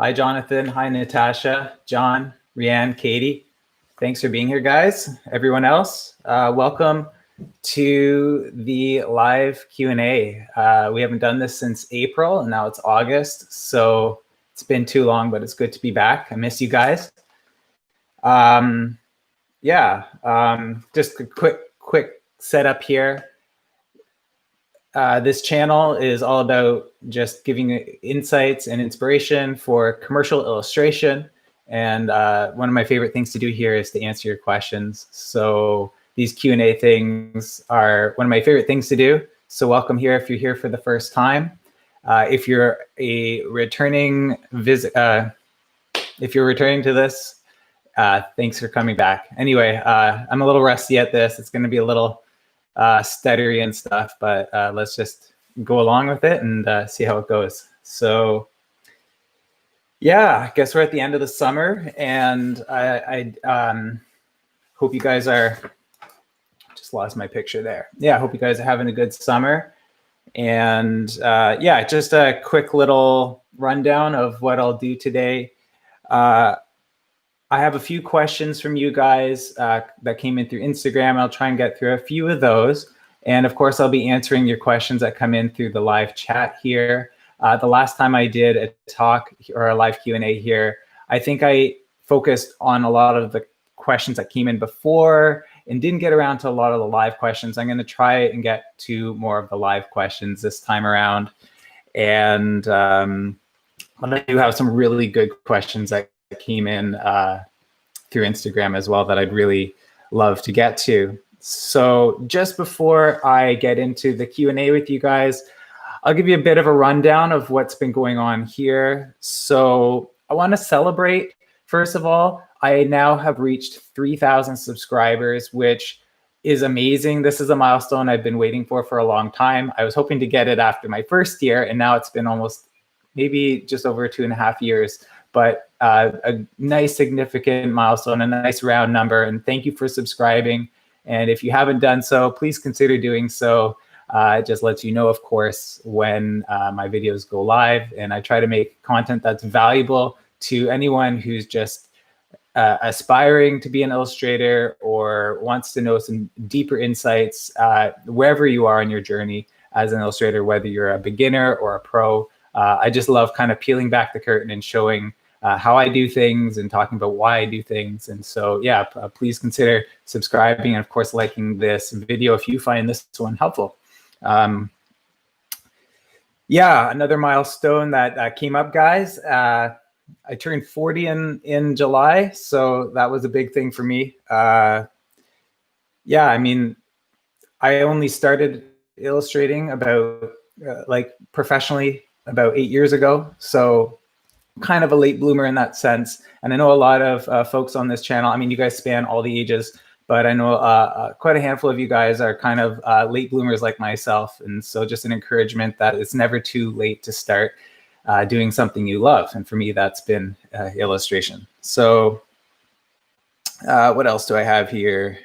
Hi, Jonathan. Hi, Natasha, John, Rianne, Katie. Thanks for being here, guys. Everyone else, welcome to the live Q&A. We haven't done this since April, and now it's August, so it's been too long, but it's good to be back. I miss you guys. Just a quick setup here. This channel is all about just giving insights and inspiration for commercial illustration. And one of my favorite things to do here is to answer your questions. So these Q&A things are one of my favorite things to do. So welcome here if you're here for the first time. If you're a returning if you're returning to this, thanks for coming back. Anyway, I'm a little rusty at this. It's going to be a little stuttery and stuff, but let's just go along with it and see how it goes. So yeah, I guess we're at the end of the summer, and I hope you guys are, just lost my picture there. Yeah, I hope you guys are having a good summer. And yeah, just a quick little rundown of what I'll do today. I have a few questions from you guys that came in through Instagram. I'll try and get through a few of those. And of course, I'll be answering your questions that come in through the live chat here. The last time I did a talk or a live Q&A here, I think I focused on a lot of the questions that came in before and didn't get around to a lot of the live questions. I'm going to try and get to more of the live questions this time around. And but I do have some really good questions that came in through Instagram as well that I'd really love to get to. So just before I get into the Q&A with you guys, I'll give you a bit of a rundown of what's been going on here. So I want to celebrate, first of all, I now have reached 3,000 subscribers, which is amazing. This is a milestone I've been waiting for a long time. I was hoping to get it after my first year, and now it's been almost maybe just over 2.5 years. But a nice significant milestone, a nice round number. And thank you for subscribing. And if you haven't done so, please consider doing so. It just lets you know, of course, when my videos go live. And I try to make content that's valuable to anyone who's just aspiring to be an illustrator or wants to know some deeper insights wherever you are on your journey as an illustrator, whether you're a beginner or a pro. I just love kind of peeling back the curtain and showing how I do things and talking about why I do things. And so, yeah, please consider subscribing and, of course, liking this video if you find this one helpful. Yeah, another milestone that came up, guys. I turned 40 in July, so that was a big thing for me. Yeah, I mean, I only started illustrating about like professionally about 8 years ago. So kind of a late bloomer in that sense. And I know a lot of folks on this channel, I mean, you guys span all the ages, but I know quite a handful of you guys are kind of late bloomers like myself. And so just an encouragement that it's never too late to start doing something you love. And for me, that's been illustration. So what else do I have here?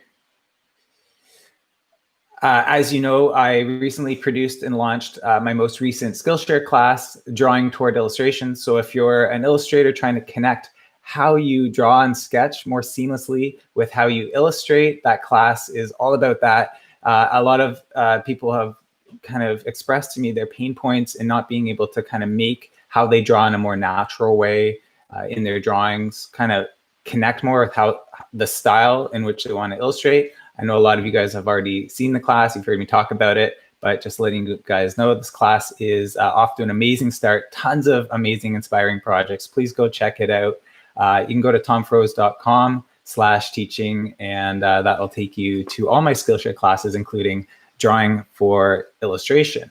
As you know, I recently produced and launched my most recent Skillshare class, Drawing Toward Illustration. So if you're an illustrator trying to connect how you draw and sketch more seamlessly with how you illustrate, that class is all about that. A lot of people have kind of expressed to me their pain points in not being able to kind of make how they draw in a more natural way in their drawings, kind of connect more with how the style in which they want to illustrate. I know a lot of you guys have already seen the class, you've heard me talk about it, but just letting you guys know this class is off to an amazing start. Tons of amazing, inspiring projects. Please go check it out. You can go to tomfroese.com/teaching, and that'll take you to all my Skillshare classes, including Drawing for Illustration.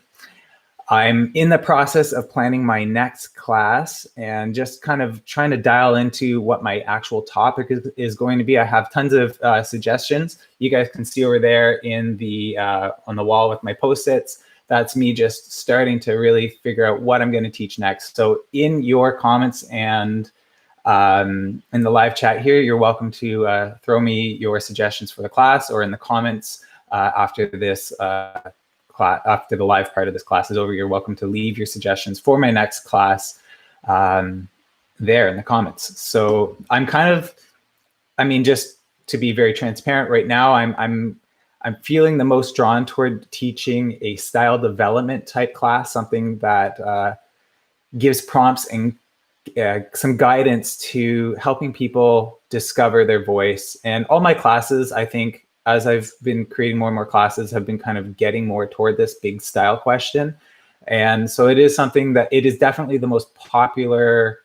I'm in the process of planning my next class and just kind of trying to dial into what my actual topic is going to be. I have tons of suggestions. You guys can see over there in the on the wall with my post-its. That's me just starting to really figure out what I'm going to teach next. So in your comments and in the live chat here, you're welcome to throw me your suggestions for the class, or in the comments after this after the live part of this class is over, you're welcome to leave your suggestions for my next class. there in the comments. So I'm kind of, I mean, just to be very transparent right now, I'm feeling the most drawn toward teaching a style development type class, something that gives prompts and some guidance to helping people discover their voice. And all my classes, I think, as I've been creating more and more classes, have been kind of getting more toward this big style question. And so it is something that it is definitely the most popular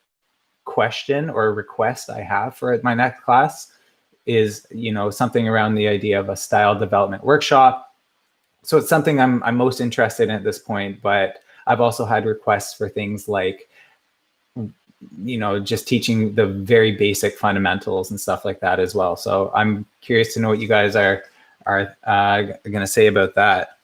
question or request I have for my next class is, you know, something around the idea of a style development workshop. So it's something I'm most interested in at this point, but I've also had requests for things like, you know, just teaching the very basic fundamentals and stuff like that as well. So I'm curious to know what you guys are going to say about that.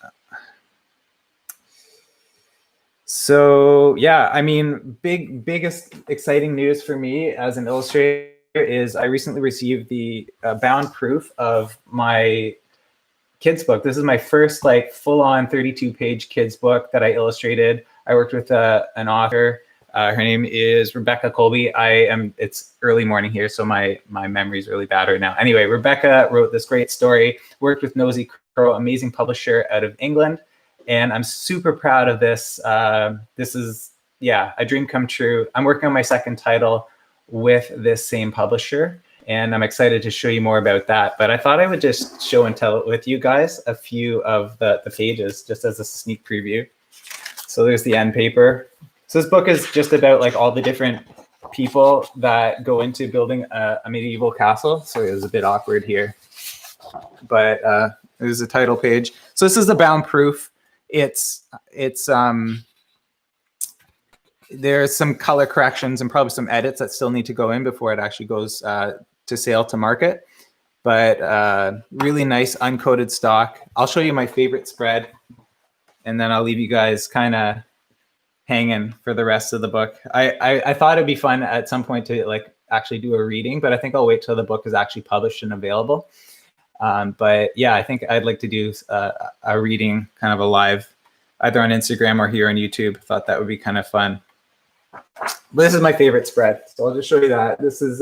So yeah, I mean, biggest exciting news for me as an illustrator is I recently received the bound proof of my kids book. This is my first like full-on 32-page kids book that I illustrated. I worked with an author. Her name is Rebecca Colby. It's early morning here, so my memory is really bad right now. Anyway, Rebecca wrote this great story, worked with Nosy Crow, amazing publisher out of England. And I'm super proud of this. This is, yeah, a dream come true. I'm working on my second title with this same publisher, and I'm excited to show you more about that. But I thought I would just show and tell with you guys a few of the pages just as a sneak preview. So there's the end paper. So this book is just about like all the different people that go into building a medieval castle. Sorry, it was a bit awkward here, but there's a title page. So this is the bound proof. There's some color corrections and probably some edits that still need to go in before it actually goes to sale to market. But really nice uncoated stock. I'll show you my favorite spread, and then I'll leave you guys kind of hanging for the rest of the book. I thought it'd be fun at some point to like actually do a reading, but I think I'll wait till the book is actually published and available. But yeah, I think I'd like to do a reading, kind of a live, either on Instagram or here on YouTube. Thought that would be kind of fun. But this is my favorite spread, so I'll just show you that. This is,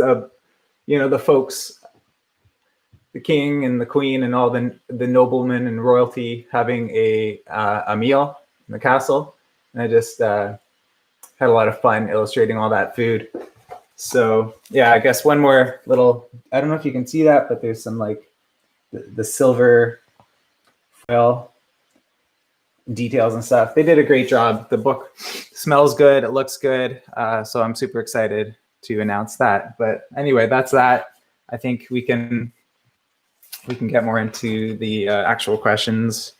you know, the folks, the king and the queen and all the noblemen and royalty having a meal in the castle. And I just had a lot of fun illustrating all that food. So yeah, I guess one more little, I don't know if you can see that, but there's some like the silver foil details and stuff. They did a great job. The book smells good. It looks good. So I'm super excited to announce that. But anyway, that's that. I think we can get more into the actual questions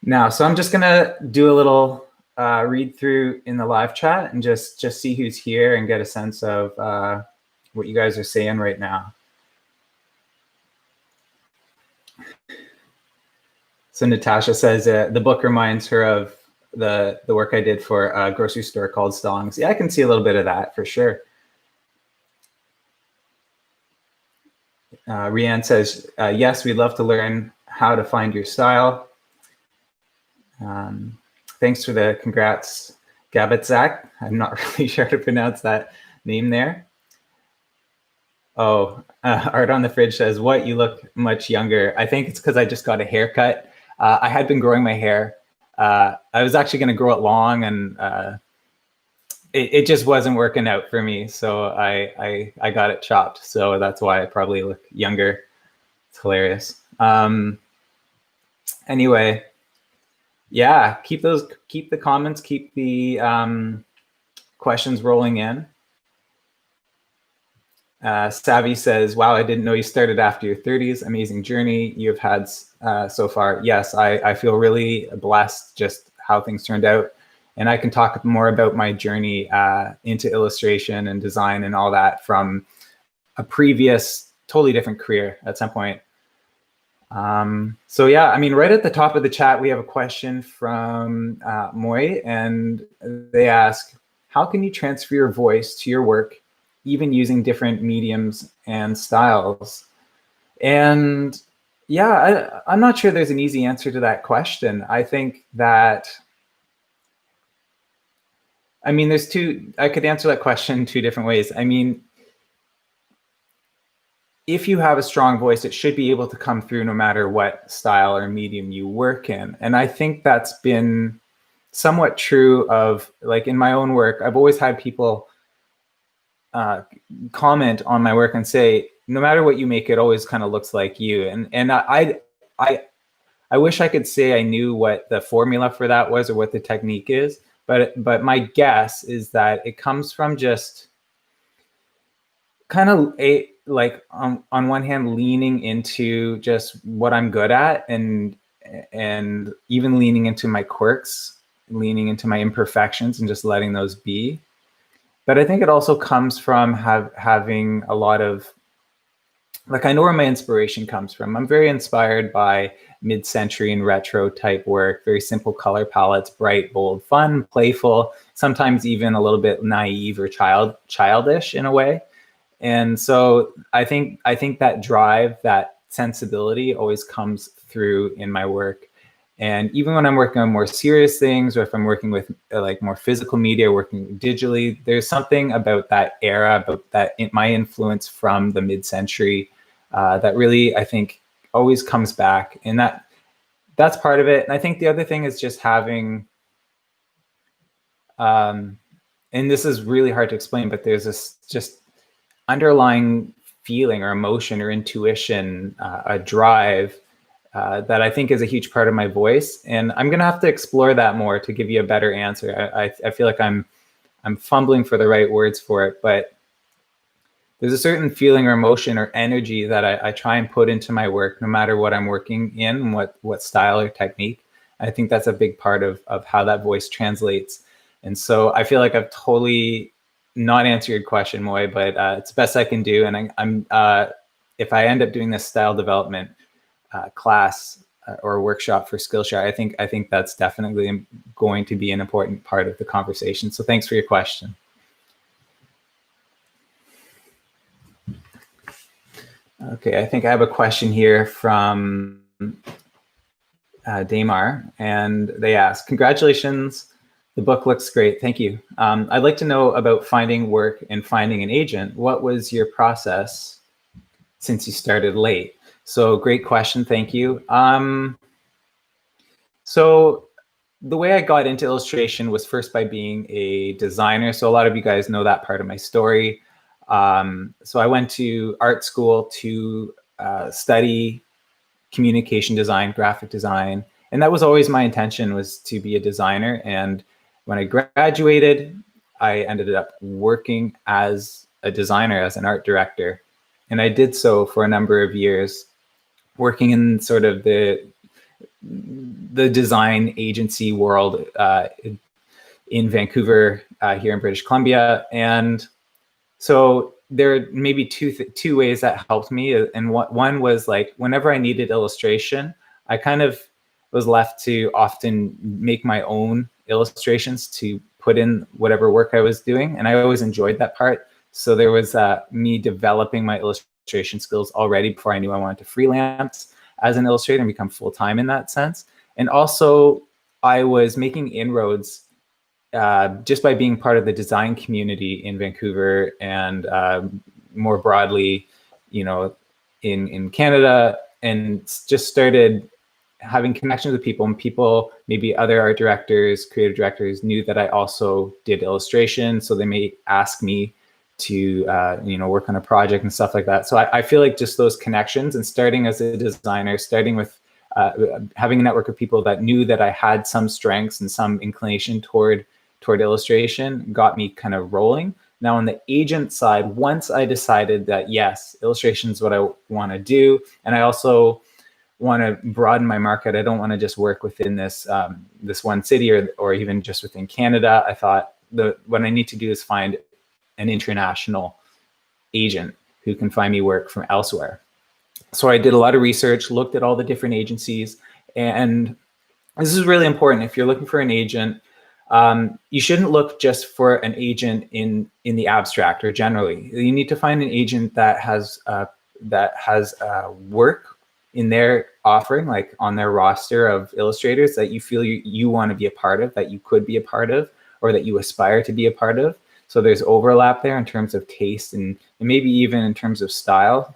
now. So I'm just gonna do a little read through in the live chat and just see who's here and get a sense of what you guys are saying right now. So Natasha says the book reminds her of the work I did for a grocery store called Stallings. Yeah, I can see a little bit of that for sure. Rianne says, yes, we'd love to learn how to find your style. Thanks for the congrats, Gabitzak. I'm not really sure how to pronounce that name there. Oh, Art on the Fridge says, what, you look much younger. I think it's because I just got a haircut. I had been growing my hair. I was actually going to grow it long, and it just wasn't working out for me. So I got it chopped. So that's why I probably look younger. It's hilarious. Anyway, yeah, keep the comments, keep the questions rolling in. Savvy says, wow, I didn't know you started after your 30s. Amazing journey you've had so far. Yes, I feel really blessed just how things turned out. And I can talk more about my journey into illustration and design and all that from a previous, totally different career at some point. So yeah, I mean, right at the top of the chat, we have a question from Moy, and they ask, how can you transfer your voice to your work, even using different mediums and styles? And yeah, I'm not sure there's an easy answer to that question. I think that I mean, I could answer that question 2 different ways. I mean, if you have a strong voice, it should be able to come through no matter what style or medium you work in. And I think that's been somewhat true of, like, in my own work. I've always had people comment on my work and say, no matter what you make, it always kind of looks like you. And I wish I could say I knew what the formula for that was or what the technique is, but my guess is that it comes from just kind of like on one hand leaning into just what I'm good at, and even leaning into my quirks, leaning into my imperfections and just letting those be. But I think it also comes from having a lot of, like, I know where my inspiration comes from. I'm very inspired by mid-century and retro type work, very simple color palettes, bright, bold, fun, playful, sometimes even a little bit naive or childish in a way. And so I think that drive, that sensibility always comes through in my work. And even when I'm working on more serious things, or if I'm working with like more physical media, working digitally, there's something about that era, about that my influence from the mid-century that really, I think, always comes back. And that's part of it. And I think the other thing is just having, and this is really hard to explain, but there's this just underlying feeling or emotion or intuition, a drive that I think is a huge part of my voice. And I'm going to have to explore that more to give you a better answer. I feel like I'm fumbling for the right words for it, but there's a certain feeling or emotion or energy that I try and put into my work, no matter what I'm working in, what style or technique. I think that's a big part of how that voice translates. And so I feel like I've totally not answered your question, Moy, but it's the best I can do. And I'm if I end up doing this style development class or workshop for Skillshare, I think that's definitely going to be an important part of the conversation. So thanks for your question. Okay, I think I have a question here from Damar, and they ask, congratulations, the book looks great, thank you. I'd like to know about finding work and finding an agent. What was your process since you started late? So great question, thank you. So the way I got into illustration was first by being a designer. So a lot of you guys know that part of my story. So I went to art school to study communication design, graphic design. And that was always my intention, was to be a designer. And when I graduated, I ended up working as a designer, as an art director. And I did so for a number of years, working in sort of the design agency world in Vancouver, here in British Columbia. And so there are maybe two ways that helped me. And one was, like, whenever I needed illustration, I kind of was left to often make my own illustrations to put in whatever work I was doing. And I always enjoyed that part. So there was me developing my illustration skills already before I knew I wanted to freelance as an illustrator and become full-time in that sense. And also I was making inroads just by being part of the design community in Vancouver and more broadly, you know, in Canada, and just started having connections with people, and people, maybe other art directors, creative directors, knew that I also did illustration. So they may ask me to, you know, work on a project and stuff like that. So I feel like just those connections, and starting as a designer, starting with having a network of people that knew that I had some strengths and some inclination toward illustration, got me kind of rolling. Now on the agent side, once I decided that yes, illustration is what I want to do, and I also want to broaden my market, I don't want to just work within this this one city or even just within Canada. I thought what I need to do is find an international agent who can find me work from elsewhere. So I did a lot of research, looked at all the different agencies, and this is really important. If you're looking for an agent, you shouldn't look just for an agent in the abstract or generally. You need to find an agent that has work in their offering, like on their roster of illustrators that you feel you want to be a part of, that you could be a part of, or that you aspire to be a part of. So there's overlap there in terms of taste and maybe even in terms of style.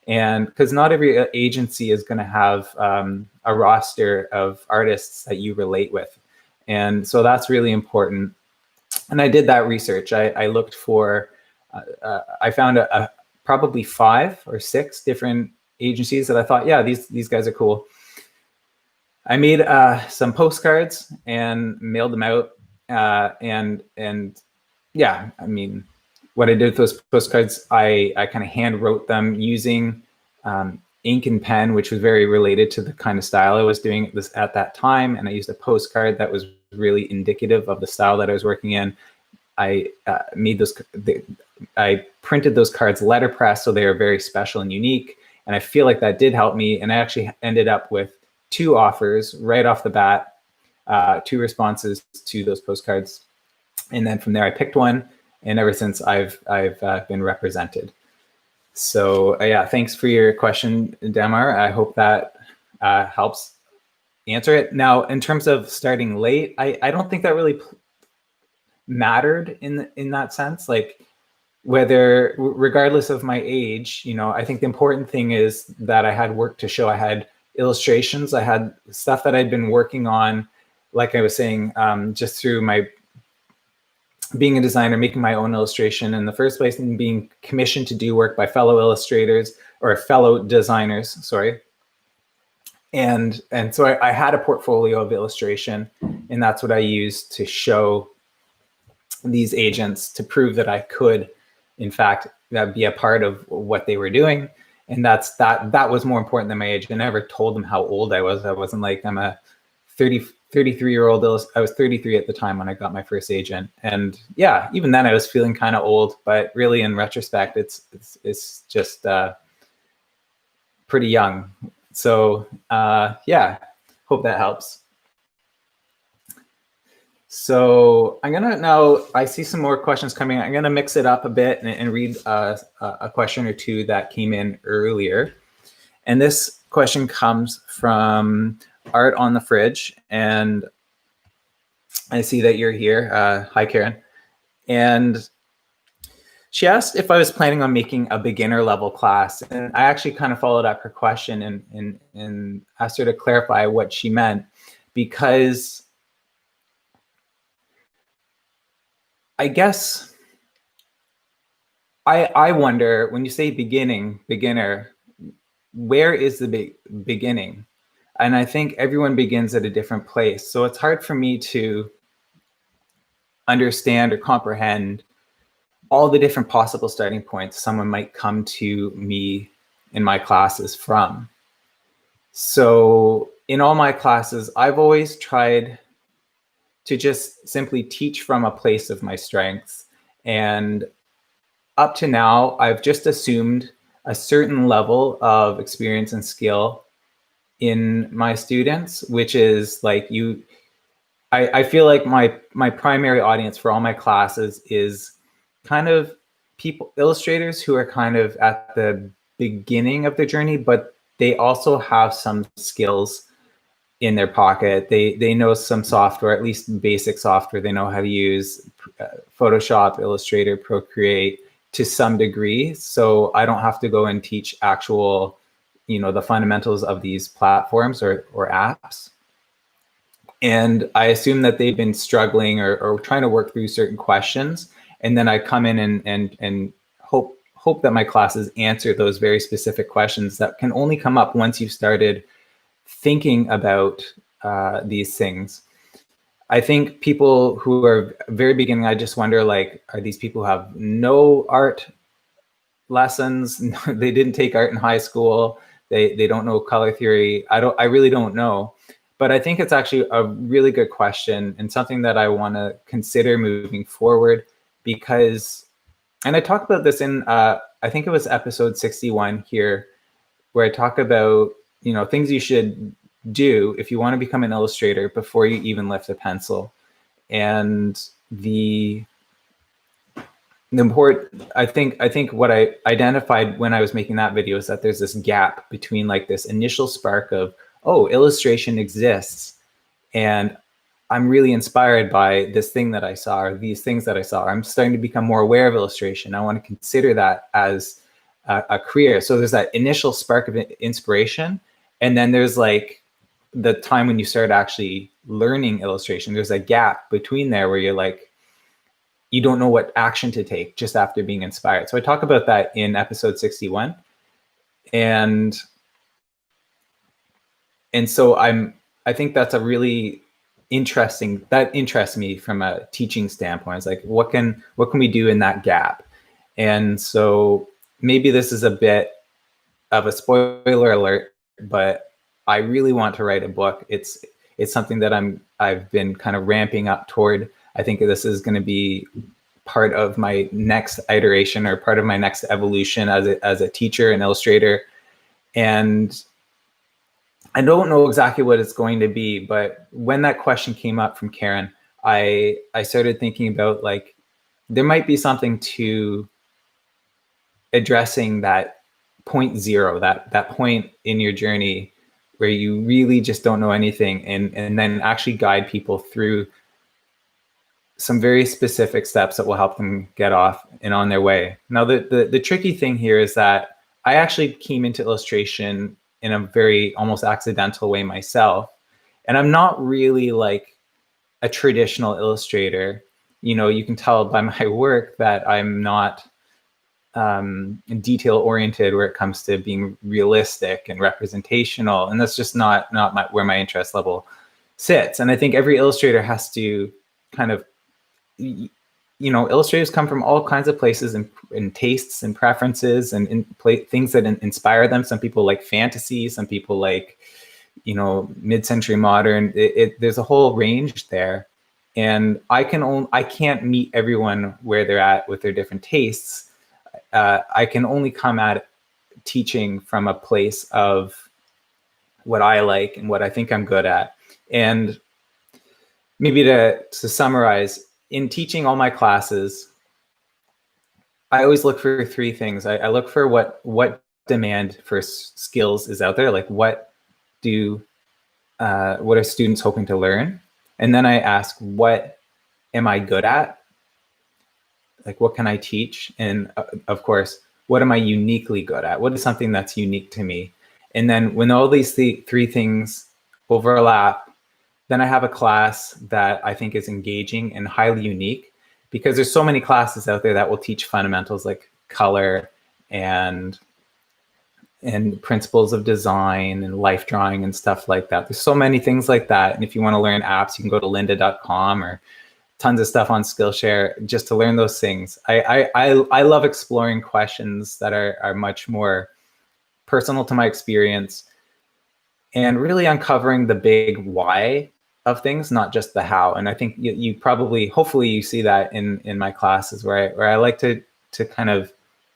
And because not every agency is going to have a roster of artists that you relate with. And so that's really important. And I did that research. I looked for, I found probably 5 or 6 different agencies that I thought, yeah, these guys are cool. I made some postcards and mailed them out. And yeah, I mean, what I did with those postcards, I kind of hand wrote them using ink and pen, which was very related to the kind of style I was doing at that time. And I used a postcard that was really indicative of the style that I was working in. I I printed those cards letterpress, so they are very special and unique. And I feel like that did help me. And I actually ended up with 2 offers right off the bat, 2 responses to those postcards. And then from there, I picked one. And ever since, I've been represented. So yeah, thanks for your question, Damar. I hope that helps answer it. Now, in terms of starting late, I don't think that really mattered in that sense. Like, whether, regardless of my age, you know, I think the important thing is that I had work to show. I had illustrations, I had stuff that I'd been working on, like I was saying, just through my being a designer, making my own illustration in the first place, and being commissioned to do work by fellow illustrators or fellow designers, sorry. And so I had a portfolio of illustration, and that's what I used to show these agents to prove that I could, in fact, be a part of what they were doing. And that was more important than my age. I never told them how old I was. I wasn't like, I'm a 33-year-old. I was 33 at the time when I got my first agent. And yeah, even then I was feeling kind of old, but really in retrospect, it's just pretty young. So yeah, hope that helps. So I'm gonna now, I see some more questions coming. I'm gonna mix it up a bit and read a question or 2 that came in earlier. And this question comes from Art on the Fridge, and I see that you're here. Hi, Karen. And she asked if I was planning on making a beginner level class, and I actually kind of followed up her question and asked her to clarify what she meant, because I guess I wonder, when you say beginner, where is the beginning? And I think everyone begins at a different place. So it's hard for me to understand or comprehend all the different possible starting points someone might come to me in my classes from. So in all my classes, I've always tried to just simply teach from a place of my strengths. And up to now, I've just assumed a certain level of experience and skill in my students, which is like I feel like my primary audience for all my classes is kind of illustrators who are kind of at the beginning of their journey, but they also have some skills in their pocket. They know some software, at least basic software. They know how to use Photoshop, Illustrator, Procreate to some degree. So I don't have to go and teach actual, the fundamentals of these platforms or apps. And I assume that they've been struggling or trying to work through certain questions. And then I come in and hope that my classes answer those very specific questions that can only come up once you've started thinking about these things. I think people who are very beginning, I just wonder, like, are these people who have no art lessons? They didn't take art in high school. They don't know color theory. I really don't know. But I think it's actually a really good question and something that I want to consider moving forward, because, and I talked about this in, I think it was episode 61 here, where I talk about, things you should do if you want to become an illustrator before you even lift a pencil. And the important, I think what I identified when I was making that video is that there's this gap between like this initial spark of, oh, illustration exists, and I'm really inspired by this thing that I saw, or these things that I saw. I'm starting to become more aware of illustration. I want to consider that as a career. So there's that initial spark of inspiration, and then there's like the time when you start actually learning illustration. There's a gap between there where you're like, you don't know what action to take just after being inspired. So I talk about that in episode 61. And so I think that's a really interesting, that interests me from a teaching standpoint. It's like, what can we do in that gap? And so maybe this is a bit of a spoiler alert, but I really want to write a book. It's something that I've been kind of ramping up toward. I think this is going to be part of my next iteration, or part of my next evolution as a teacher and illustrator. And I don't know exactly what it's going to be, but when that question came up from Karen, I started thinking about, like, there might be something to addressing that point zero, that point in your journey where you really just don't know anything, and then actually guide people through some very specific steps that will help them get off and on their way. Now, the tricky thing here is that I actually came into illustration in a very almost accidental way myself. And I'm not really like a traditional illustrator. You know, you can tell by my work that I'm not detail oriented where it comes to being realistic and representational. And that's just not where my interest level sits. And I think every illustrator has to kind of, you know, illustrators come from all kinds of places and tastes and preferences and things that inspire them. Some people like fantasy, some people like, you know, mid-century modern. There's a whole range there, and I can't meet everyone where they're at with their different tastes. I can only come at teaching from a place of what I like and what I think I'm good at. And maybe to summarize, in teaching all my classes, I always look for three things. I look for what demand for skills is out there, like what are students hoping to learn? And then I ask, what am I good at? Like, what can I teach? And of course, what am I uniquely good at? What is something that's unique to me? And then when all these three things overlap, then I have a class that I think is engaging and highly unique, because there's so many classes out there that will teach fundamentals like color and principles of design and life drawing and stuff like that. There's so many things like that. And if you want to learn apps, you can go to lynda.com, or tons of stuff on Skillshare just to learn those things. I love exploring questions that are much more personal to my experience, and really uncovering the big why of things, not just the how. And I think you probably, hopefully you see that in my classes, where I like to kind of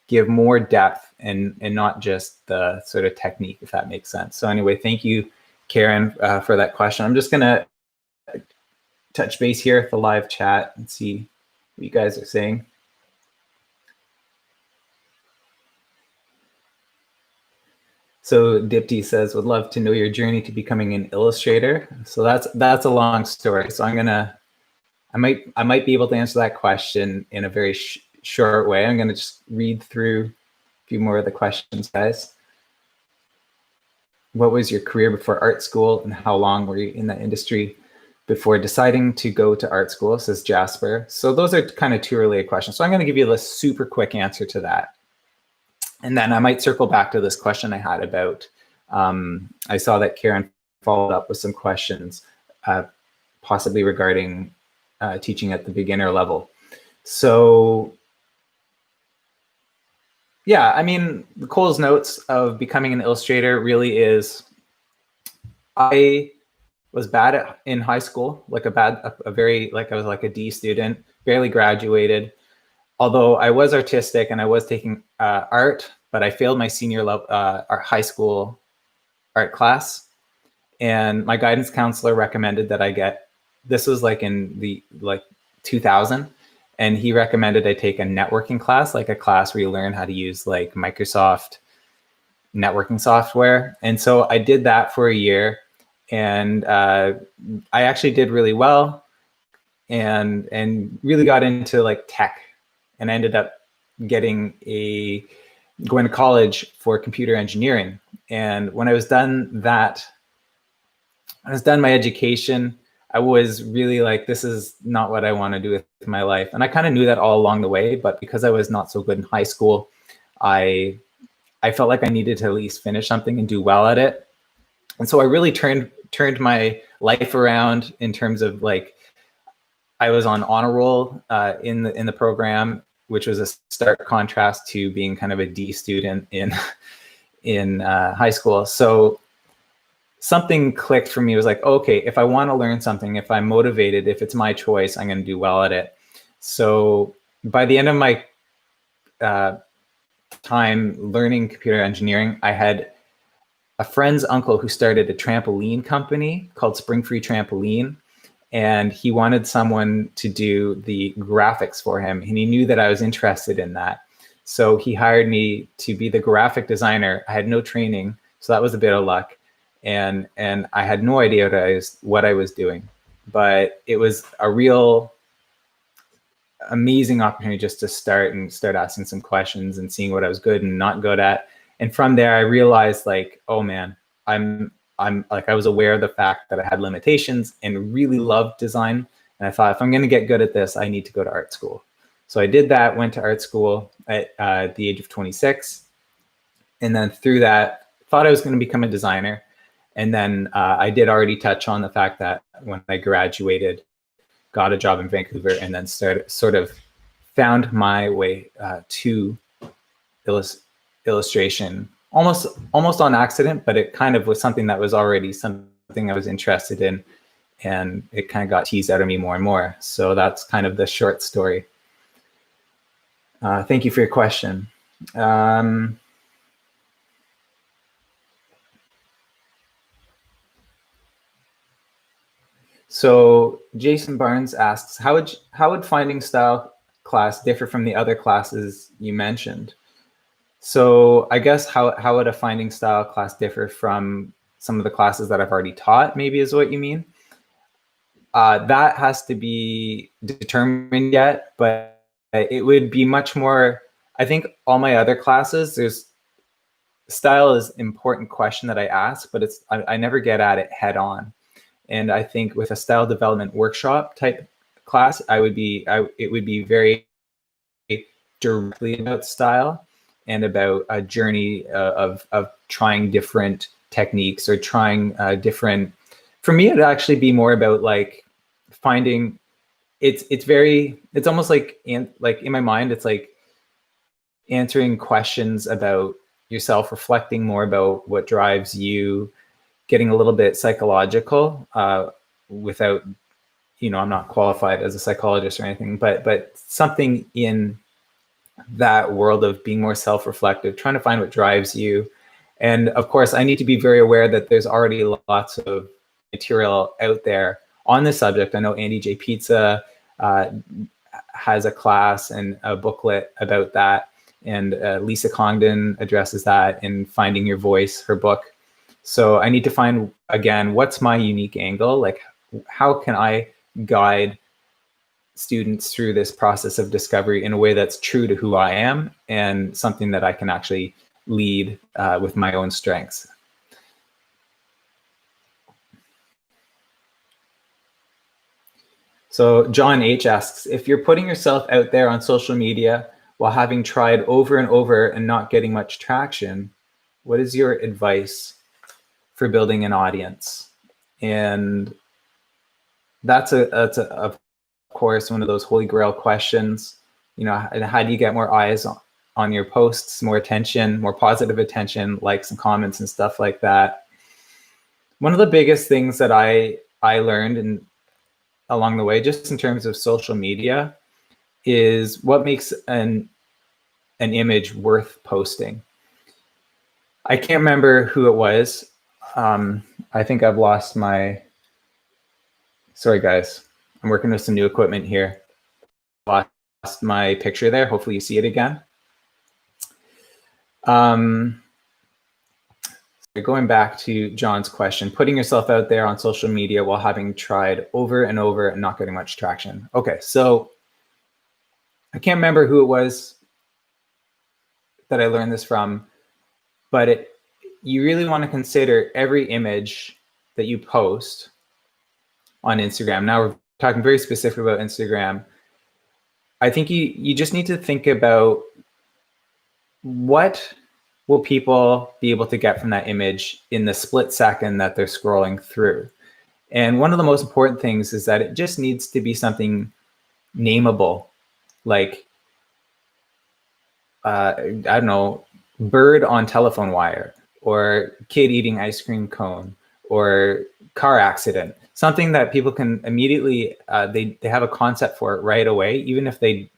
give more depth and not just the sort of technique, if that makes sense. So anyway, thank you, Karen, for that question. I'm just gonna touch base here at the live chat and see what you guys are saying. So Dipti says, would love to know your journey to becoming an illustrator. So that's a long story. So I might be able to answer that question in a very short way. I'm gonna just read through a few more of the questions, guys. What was your career before art school, and how long were you in that industry before deciding to go to art school, says Jasper. So those are kind of two related questions. So I'm gonna give you a super quick answer to that. And then I might circle back to this question I had about, I saw that Karen followed up with some questions, possibly regarding teaching at the beginner level. So yeah, I mean, Cole's notes of becoming an illustrator really is, I was bad in high school, like I was like a D student, barely graduated. Although I was artistic and I was taking art, but I failed my senior level high school art class. And my guidance counselor recommended that I get, this was like in the 2000, and he recommended I take a networking class, like a class where you learn how to use like Microsoft networking software. And so I did that for a year. and I actually did really well, and really got into like tech, and I ended up going to college for computer engineering. And when I was done my education, I was really like, this is not what I want to do with my life. And I kind of knew that all along the way, but because I was not so good in high school, I felt like I needed to at least finish something and do well at it. And so I really turned my life around in terms of like, I was on honor roll in the program, which was a stark contrast to being kind of a D student in high school. So something clicked for me. It was like, okay, if I want to learn something, if I'm motivated, if it's my choice, I'm going to do well at it. So by the end of my time learning computer engineering, I had a friend's uncle who started a trampoline company called Spring Free Trampoline. And he wanted someone to do the graphics for him. And he knew that I was interested in that. So he hired me to be the graphic designer. I had no training, so that was a bit of luck. And I had no idea what I was doing. But it was a real amazing opportunity just to start asking some questions and seeing what I was good and not good at. And from there, I realized like, oh man, I'm like, I was aware of the fact that I had limitations and really loved design. And I thought, if I'm going to get good at this, I need to go to art school. So I did that, went to art school at the age of 26. And then through that, thought I was going to become a designer. And then I did already touch on the fact that when I graduated, got a job in Vancouver, and then sort of found my way to illustration, almost on accident, but it kind of was something that was already something I was interested in, and it kind of got teased out of me more and more. So that's kind of the short story. Thank you for your question. So Jason Barnes asks, how would finding style class differ from the other classes you mentioned? So I guess how would a finding style class differ from some of the classes that I've already taught, maybe is what you mean? That has to be determined yet, but it would be much more, I think all my other classes, style is an important question that I ask, but I never get at it head on. And I think with a style development workshop type class, it would be very directly about style and about a journey of trying different techniques or trying different. For me, it'd actually be more about like finding. It's almost like in my mind, it's like answering questions about yourself, reflecting more about what drives you, getting a little bit psychological without, I'm not qualified as a psychologist or anything, but something in that world of being more self-reflective, trying to find what drives you. And of course, I need to be very aware that there's already lots of material out there on this subject. I know Andy J. Pizza has a class and a booklet about that. And Lisa Congdon addresses that in Finding Your Voice, her book. So I need to find, again, what's my unique angle? Like, how can I guide students through this process of discovery in a way that's true to who I am and something that I can actually lead with my own strengths? So John H. asks, if you're putting yourself out there on social media while having tried over and over and not getting much traction, what is your advice for building an audience? And that's of course one of those holy grail questions. How do you get more eyes on your posts, more attention, more positive attention, likes and comments and stuff like that? One of the biggest things that I learned along the way, just in terms of social media, is what makes an image worth posting. I can't remember who it was. I think I've lost my, sorry guys, I'm working with some new equipment here. Lost my picture there. Hopefully you see it again. going back to John's question, putting yourself out there on social media while having tried over and over and not getting much traction. Okay, so I can't remember who it was that I learned this from, but you really want to consider every image that you post on Instagram. Now we're talking very specifically about Instagram. I think you just need to think about what will people be able to get from that image in the split second that they're scrolling through. And one of the most important things is that it just needs to be something nameable, like, I don't know, bird on telephone wire, or kid eating ice cream cone, or car accident, something that people can immediately, they have a concept for it right away, even if they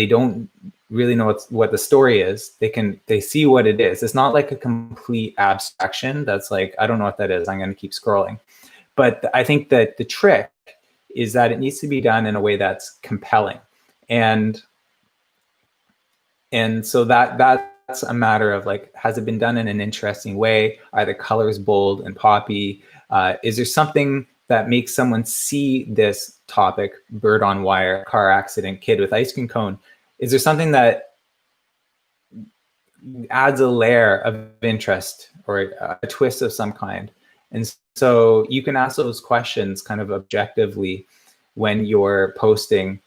don't really know what the story is. They see what it is. It's not like a complete abstraction that's like, I don't know what that is, I'm going to keep scrolling. But I think that the trick is that it needs to be done in a way that's compelling. And so that's a matter of like, has it been done in an interesting way? Are the colors bold and poppy? Is there something that makes someone see this topic, bird on wire, car accident, kid with ice cream cone? Is there something that adds a layer of interest or a twist of some kind? And so you can ask those questions kind of objectively when you're posting.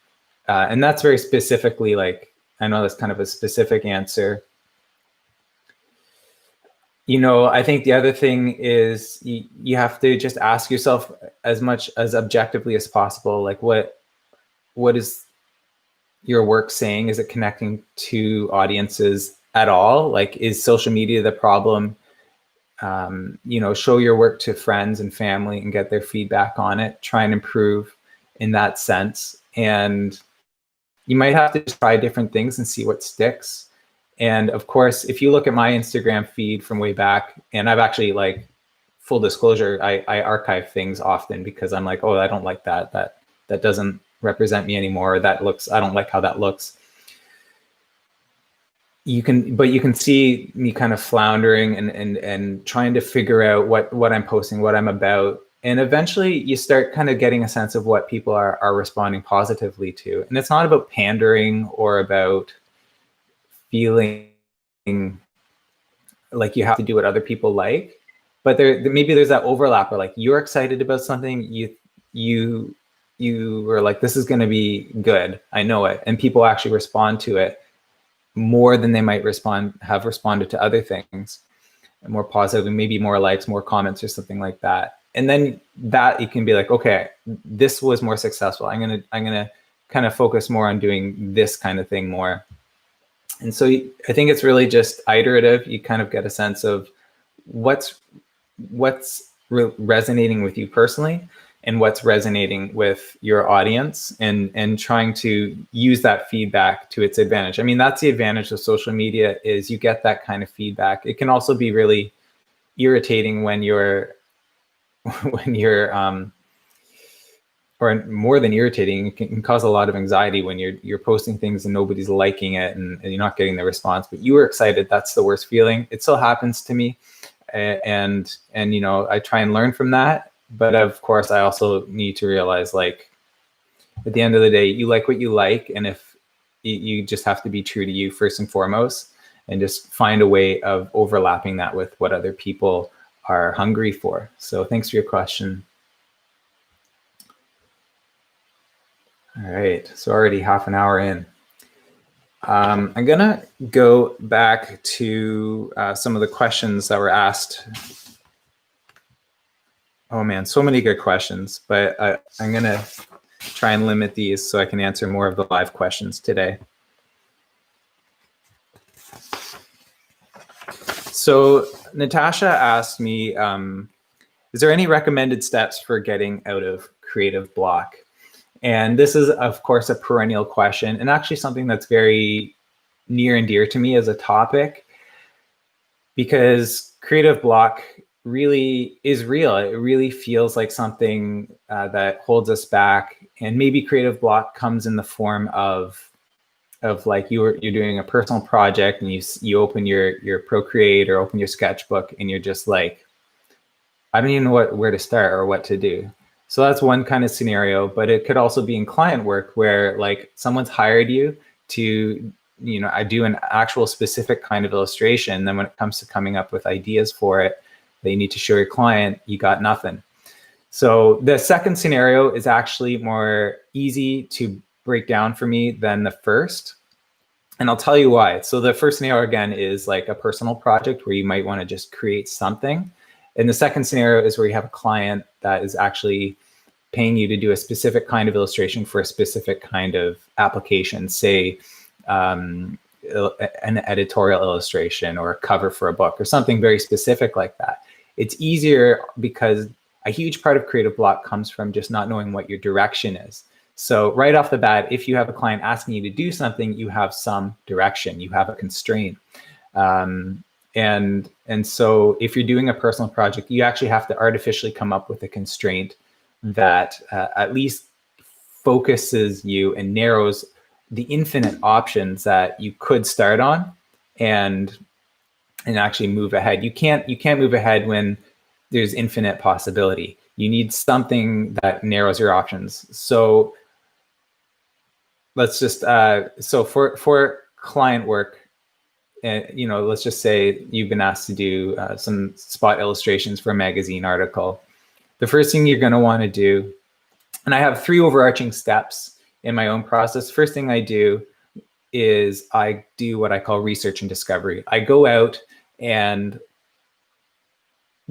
And that's very specifically, like, I know that's kind of a specific answer. You know, I think the other thing is you have to just ask yourself as much as objectively as possible, like, what is your work saying? Is it connecting to audiences at all? Like, is social media the problem? You know, show your work to friends and family and get their feedback on it. Try and improve in that sense. And you might have to try different things and see what sticks. And of course, if you look at my Instagram feed from way back, and I've actually, like, full disclosure, I archive things often because I'm like, oh, I don't like that. That doesn't represent me anymore. I don't like how that looks. You can see me kind of floundering and trying to figure out what I'm posting, what I'm about. And eventually you start kind of getting a sense of what people are responding positively to. And it's not about pandering or about feeling like you have to do what other people like, but maybe there's that overlap where, like, you're excited about something, you were like, this is going to be good, I know it, and people actually respond to it more than they might have responded to other things, and more positive, and maybe more likes, more comments, or something like that. And then that you can be like, okay, this was more successful. I'm gonna kind of focus more on doing this kind of thing more. And so I think it's really just iterative. You kind of get a sense of what's resonating with you personally, and what's resonating with your audience, and trying to use that feedback to its advantage. I mean, that's the advantage of social media, is you get that kind of feedback. It can also be really irritating when you're or more than irritating, it can cause a lot of anxiety when you're posting things and nobody's liking it, and you're not getting the response, but you were excited. That's the worst feeling. It still happens to me. And you know, I try and learn from that. But of course, I also need to realize, like, at the end of the day, you like what you like, and if you just have to be true to you first and foremost, and just find a way of overlapping that with what other people are hungry for. So thanks for your question. All right, so already half an hour in. I'm gonna go back to some of the questions that were asked. Oh man, so many good questions, but I'm gonna try and limit these so I can answer more of the live questions today. So Natasha asked me, is there any recommended steps for getting out of creative block? And this is, of course, a perennial question, and actually something that's very near and dear to me as a topic, because creative block really is real. It really feels like something that holds us back. And maybe creative block comes in the form of of like you're doing a personal project and you open your Procreate or open your sketchbook and you're just like, I don't even know where to start or what to do. So that's one kind of scenario, but it could also be in client work where like someone's hired you to, I do an actual specific kind of illustration. Then when it comes to coming up with ideas for it that you need to show your client, you got nothing. So the second scenario is actually more easy to break down for me than the first. And I'll tell you why. So the first scenario, again, is like a personal project where you might want to just create something. And the second scenario is where you have a client that is actually paying you to do a specific kind of illustration for a specific kind of application, say an editorial illustration or a cover for a book or something very specific like that. It's easier because a huge part of creative block comes from just not knowing what your direction is. So right off the bat, if you have a client asking you to do something, you have some direction, you have a constraint. And so if you're doing a personal project, you actually have to artificially come up with a constraint that at least focuses you and narrows the infinite options that you could start on and actually move ahead. You can't move ahead when there's infinite possibility. You need something that narrows your options. So let's just so for client work, let's just say you've been asked to do some spot illustrations for a magazine article. The first thing you're going to want to do, and I have 3 overarching steps in my own process. First thing I do is I do what I call research and discovery. I go out and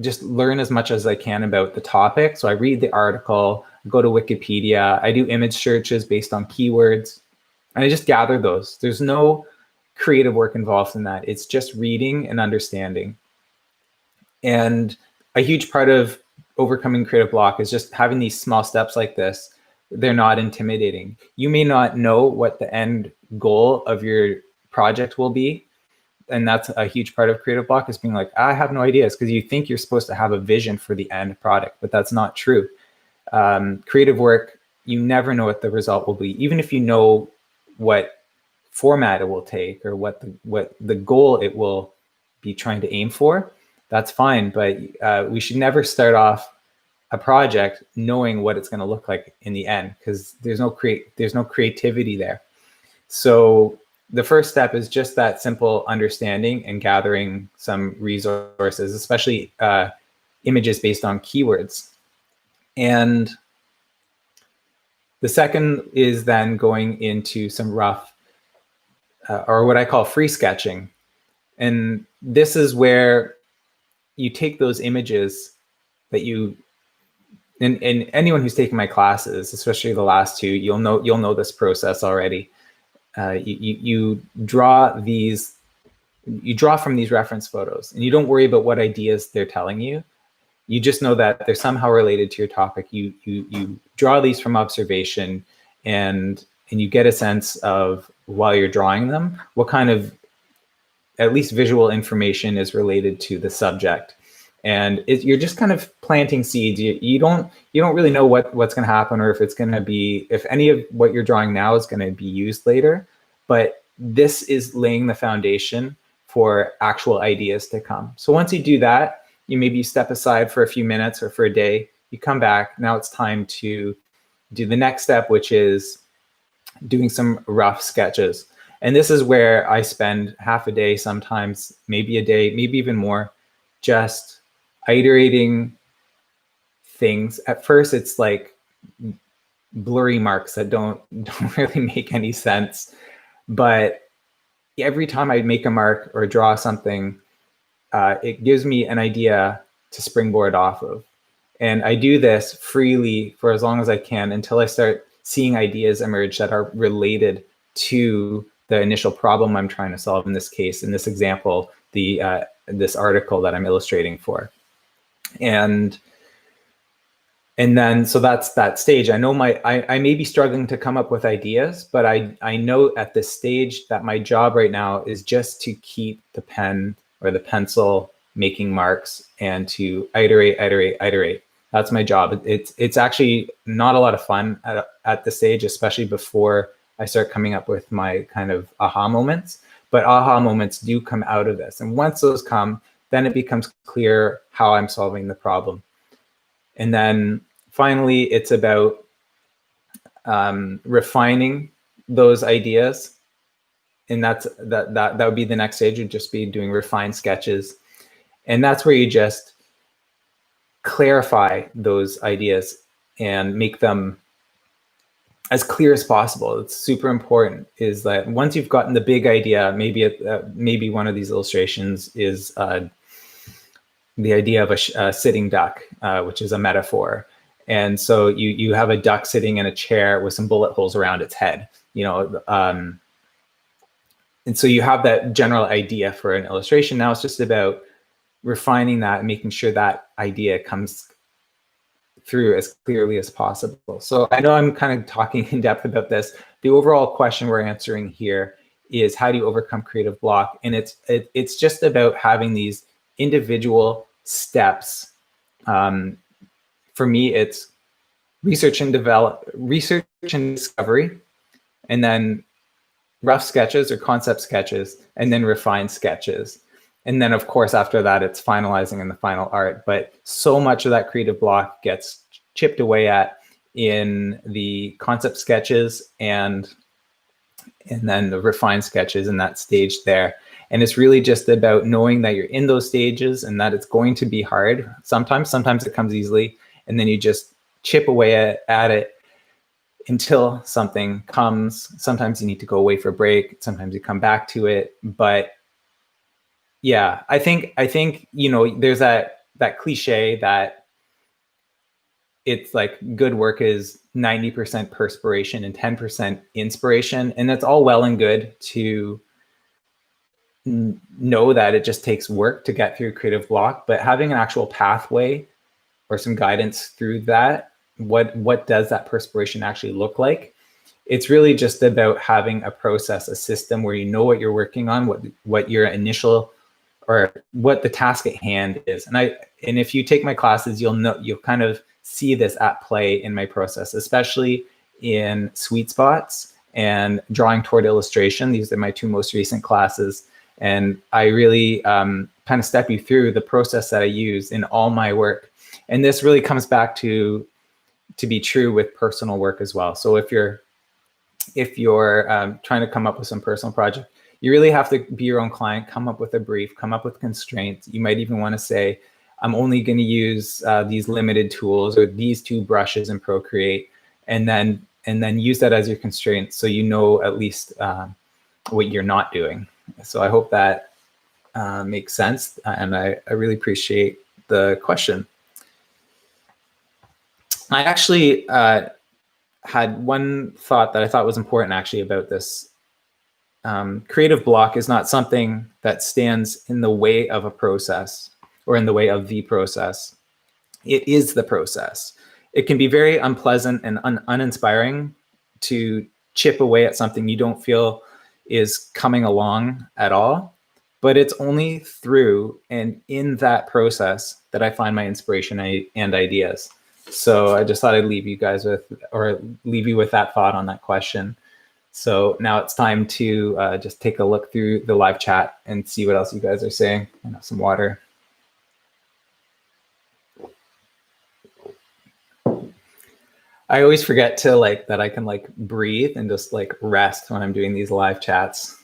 just learn as much as I can about the topic. So I read the article, go to Wikipedia, I do image searches based on keywords, and I just gather those. There's no creative work involved in that. It's just reading and understanding. And a huge part of overcoming creative block is just having these small steps like this. They're not intimidating. You may not know what the end goal of your project will be. And that's a huge part of creative block, is being like, I have no ideas, because you think you're supposed to have a vision for the end product, but that's not true. Creative work, you never know what the result will be. Even if you know what format it will take or what the goal it will be trying to aim for, that's fine. But we should never start off a project knowing what it's going to look like in the end, because there's no creativity there. So the first step is just that simple understanding and gathering some resources, especially images based on keywords. And the second is then going into some rough or what I call free sketching. And this is where you take those images that you, and anyone who's taken my classes, especially the last 2, you'll know this process already. You draw from these reference photos, and you don't worry about what ideas they're telling you. You just know that they're somehow related to your topic. You draw these from observation, and you get a sense of, while you're drawing them, what kind of at least visual information is related to the subject. And you're just kind of planting seeds. You don't really know what's going to happen, or if any of what you're drawing now is going to be used later. But this is laying the foundation for actual ideas to come. So once you do that, you maybe step aside for a few minutes or for a day. You come back. Now it's time to do the next step, which is doing some rough sketches. And this is where I spend half a day, sometimes maybe a day, maybe even more, just iterating things. At first, it's like blurry marks that don't really make any sense. But every time I make a mark or draw something, it gives me an idea to springboard off of. And I do this freely for as long as I can until I start seeing ideas emerge that are related to the initial problem I'm trying to solve. In this case, in this example, this article that I'm illustrating for. And then, so that's that stage. I know I may be struggling to come up with ideas, but I know at this stage that my job right now is just to keep the pen or the pencil making marks and to iterate. That's my job. It's actually not a lot of fun at this stage, especially before I start coming up with my kind of aha moments. But aha moments do come out of this. And once those come, then it becomes clear how I'm solving the problem. And then finally, it's about refining those ideas. And that would be the next stage, would just be doing refined sketches. And that's where you just clarify those ideas and make them as clear as possible. It's super important, is that once you've gotten the big idea, maybe one of these illustrations is the idea of a sitting duck, which is a metaphor. And so you have a duck sitting in a chair with some bullet holes around its head, and so you have that general idea for an illustration. Now it's just about refining that and making sure that idea comes through as clearly as possible. So I know I'm kind of talking in depth about this. The overall question we're answering here is, how do you overcome creative block? And it's just about having these individual steps. For me, it's research and discovery, and then rough sketches or concept sketches, and then refined sketches. And then, of course, after that, it's finalizing in the final art. But so much of that creative block gets chipped away at in the concept sketches and then the refined sketches in that stage there. And it's really just about knowing that you're in those stages and that it's going to be hard. Sometimes it comes easily, and then you just chip away at it until something comes. Sometimes you need to go away for a break. Sometimes you come back to it. But yeah, I think there's that cliche that it's like good work is 90% perspiration and 10% inspiration, and it's all well and good to know that it just takes work to get through creative block, but having an actual pathway or some guidance through that, what does that perspiration actually look like? It's really just about having a process, a system where you know what you're working on, what your initial or what the task at hand is. And if you take my classes, you'll kind of see this at play in my process, especially in sweet spots and drawing toward illustration. These are my two most recent classes. And I really kind of step you through the process that I use in all my work. And this really comes back to be true with personal work as well. So if you're trying to come up with some personal project, you really have to be your own client, come up with a brief, come up with constraints. You might even want to say, I'm only going to use these limited tools or these two brushes in Procreate, and then use that as your constraint, so you know at least what you're not doing. So I hope that makes sense, and I really appreciate the question. I actually had one thought that I thought was important actually about this. Creative block is not something that stands in the way of a process or in the way of the process. It is the process. It can be very unpleasant and uninspiring to chip away at something you don't feel is coming along at all, but it's only through and in that process that I find my inspiration and ideas. So I just thought I'd leave you with that thought on that question. So now it's time to just take a look through the live chat and see what else you guys are saying. And have some water. I always forget to that I can breathe and just rest when I'm doing these live chats.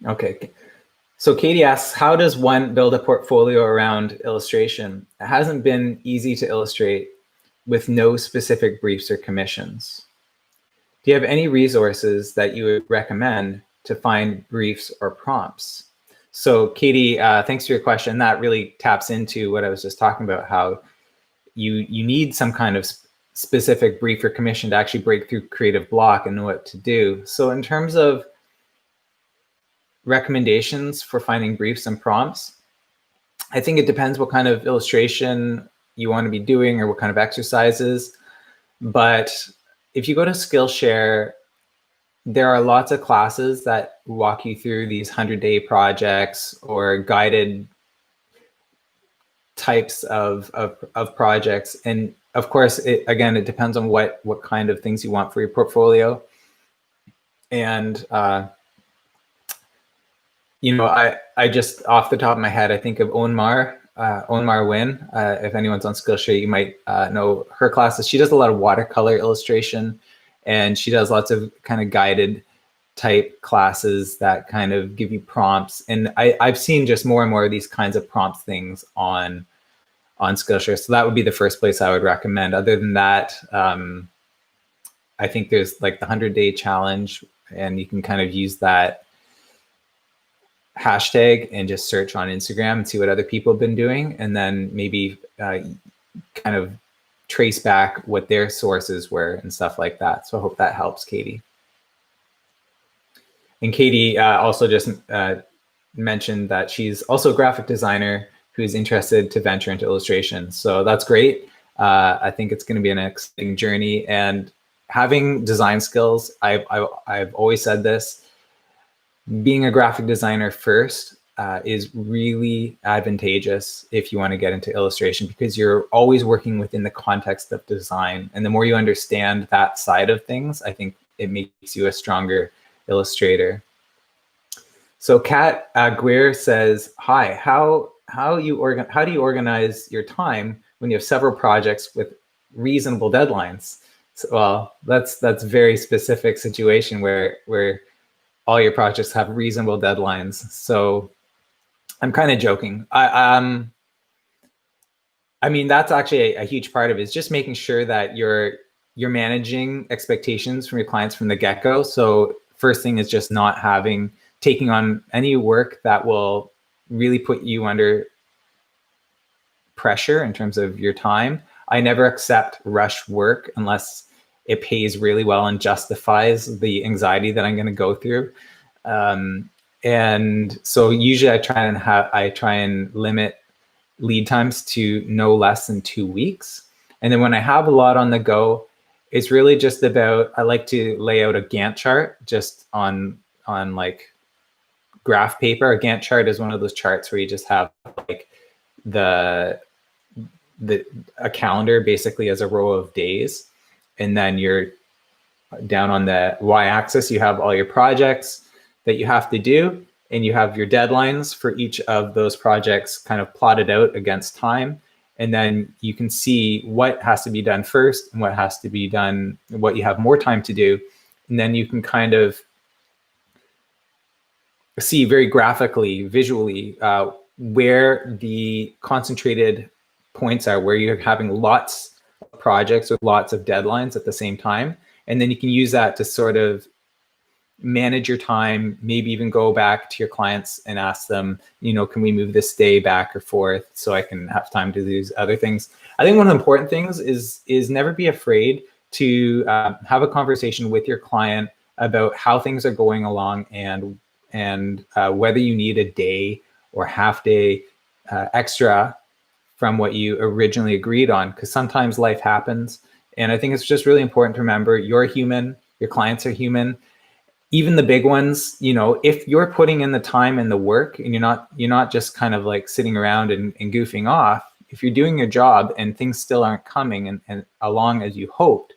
Okay. So Katie asks, how does one build a portfolio around illustration? It hasn't been easy to illustrate with no specific briefs or commissions. Do you have any resources that you would recommend to find briefs or prompts? So Katie, thanks for your question. That really taps into what I was just talking about, how you need some kind of specific brief or commission to actually break through creative block and know what to do. So in terms of recommendations for finding briefs and prompts, I think it depends what kind of illustration you want to be doing or what kind of exercises. But if you go to Skillshare, there are lots of classes that walk you through these 100-day projects or guided types of projects. And of course, again, it depends on what kind of things you want for your portfolio. And you know, I just off the top of my head, I think of Onmar Wynn. If anyone's on Skillshare, you might know her classes. She does a lot of watercolor illustration, and she does lots of kind of guided type classes that kind of give you prompts. And I've seen just more and more of these kinds of prompt things on Skillshare. So that would be the first place I would recommend. Other than that, I think there's like the 100-day challenge, and you can kind of use that hashtag and just search on Instagram and see what other people have been doing, and then maybe kind of trace back what their sources were and stuff like that. So I hope that helps, Katie. And Katie also just mentioned that she's also a graphic designer who's interested to venture into illustration. So that's great. I think it's going to be an exciting journey. And having design skills, I've always said this, being a graphic designer first is really advantageous if you want to get into illustration, because you're always working within the context of design. And the more you understand that side of things, I think it makes you a stronger illustrator. So Kat Guer says, hi, how do you organize your time when you have several projects with reasonable deadlines? So, well, that's very specific situation where all your projects have reasonable deadlines. So I'm kind of joking. I mean, that's actually a huge part of it, is just making sure that you're managing expectations from your clients from the get-go. So first thing is just not taking on any work that will really put you under pressure in terms of your time. I never accept rush work unless it pays really well and justifies the anxiety that I'm going to go through. And so usually I try and limit lead times to no less than 2 weeks. And then when I have a lot on the go, it's really just about, I like to lay out a Gantt chart just on like graph paper. A Gantt chart is one of those charts where you just have like a calendar basically as a row of days. And then you're down on the y-axis, you have all your projects that you have to do, and you have your deadlines for each of those projects kind of plotted out against time. And then you can see what has to be done first and what has to be done, what you have more time to do. And then you can kind of see very graphically, visually, where the concentrated points are, where you're having lots of projects with lots of deadlines at the same time. And then you can use that to sort of manage your time, maybe even go back to your clients and ask them, you know, can we move this day back or forth so I can have time to do these other things? I think one of the important things is never be afraid to have a conversation with your client about how things are going along, and whether you need a day or half day extra from what you originally agreed on, because sometimes life happens. And I think it's just really important to remember you're human, your clients are human. Even the big ones, you know, if you're putting in the time and the work, and you're not just kind of like sitting around and goofing off, if you're doing your job and things still aren't coming and along as you hoped,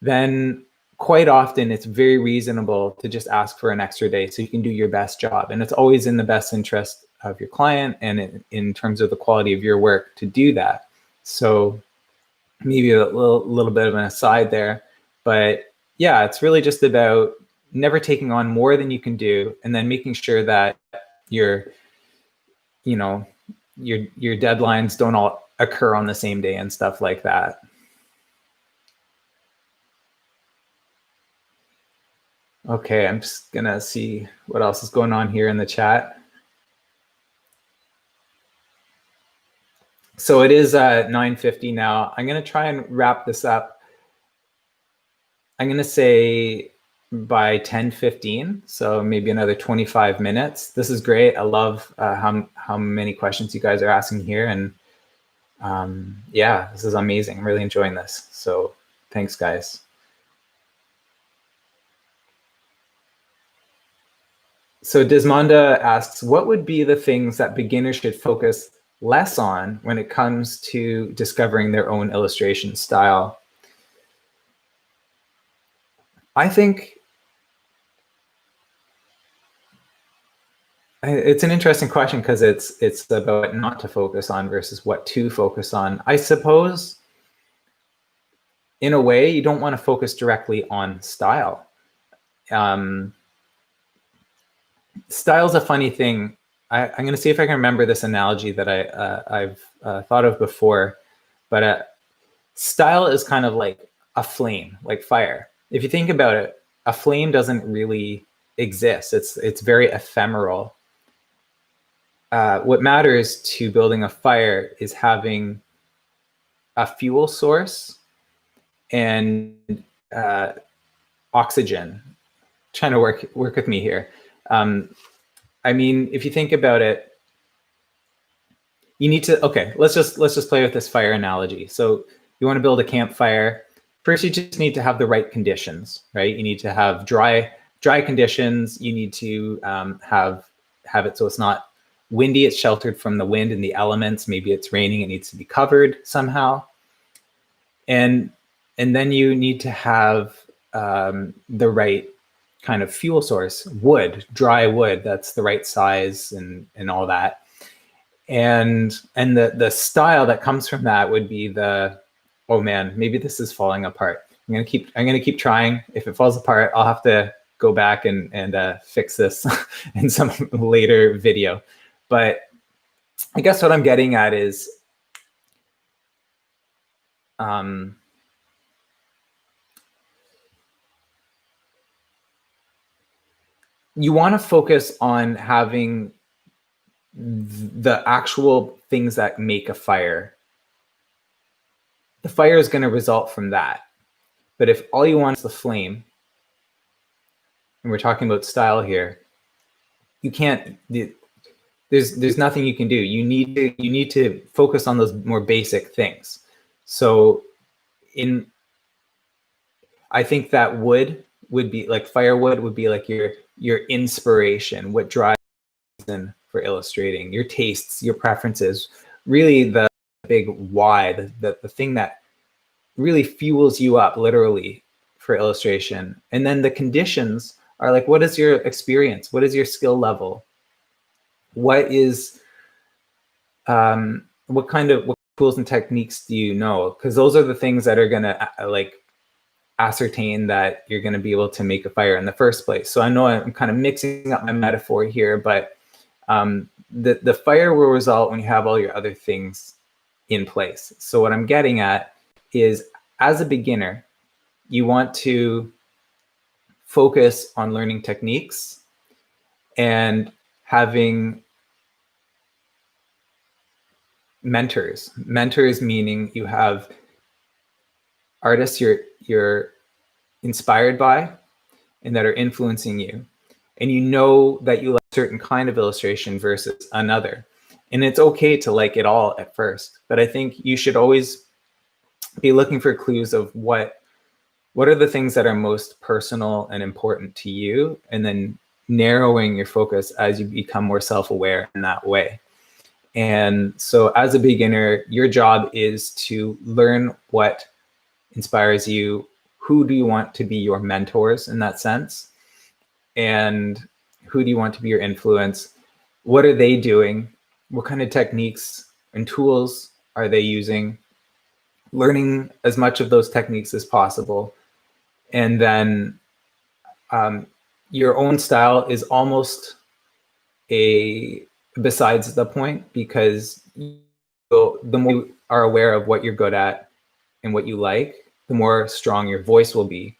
then quite often it's very reasonable to just ask for an extra day so you can do your best job. And it's always in the best interest of your client and in terms of the quality of your work to do that. So maybe a little bit of an aside there, but yeah, it's really just about never taking on more than you can do, and then making sure that your deadlines don't all occur on the same day and stuff like that. Okay, I'm just gonna see what else is going on here in the chat. So it is 9:50 now. I'm gonna try and wrap this up. I'm gonna say by 10:15, so maybe another 25 minutes. This is great. I love how many questions you guys are asking here, and yeah, this is amazing. I'm really enjoying this. So thanks, guys. So Desmonda asks, what would be the things that beginners should focus less on when it comes to discovering their own illustration style. I think it's an interesting question because it's about what not to focus on versus what to focus on. I suppose in a way you don't want to focus directly on style. Style's a funny thing. I'm going to see if I can remember this analogy that I've thought of before, but style is kind of like a flame, like fire. If you think about it, a flame doesn't really exist. It's very ephemeral. What matters to building a fire is having a fuel source and oxygen. Trying to work with me here. I mean, if you think about it, you need to, okay, let's just play with this fire analogy. So you want to build a campfire. First, you just need to have the right conditions, right? You need to have dry conditions. You need to have it so it's not windy, it's sheltered from the wind and the elements. Maybe it's raining, it needs to be covered somehow. And then you need to have the right kind of fuel source, wood, dry wood, that's the right size and all that. And the style that comes from that would be the, oh man, maybe this is falling apart. I'm gonna keep trying. If it falls apart, I'll have to go back and fix this in some later video. But I guess what I'm getting at is you want to focus on having the actual things that make a fire. The fire is going to result from that. But if all you want is the flame, and we're talking about style here, you can't, there's nothing you can do. You need to focus on those more basic things. So I think that wood would be like, firewood would be like your inspiration, what drives in for illustrating, your tastes, your preferences, really the big why, the thing that really fuels you up literally for illustration. And then the conditions are like, what is your experience? What is your skill level? What tools and techniques do you know? Because those are the things that are gonna like ascertain that you're gonna be able to make a fire in the first place. So I know I'm kind of mixing up my metaphor here, but the fire will result when you have all your other things in place. So what I'm getting at is, as a beginner, you want to focus on learning techniques and having mentors. Mentors meaning you have artists you're inspired by and that are influencing you. And you know that you like a certain kind of illustration versus another. And it's okay to like it all at first, but I think you should always be looking for clues of what are the things that are most personal and important to you, and then narrowing your focus as you become more self-aware in that way. And so as a beginner, your job is to learn what inspires you, who do you want to be your mentors in that sense, and who do you want to be your influence, what are they doing, what kind of techniques and tools are they using, learning as much of those techniques as possible. And then your own style is almost besides the point, because the more you are aware of what you're good at and what you like, the more strong your voice will be.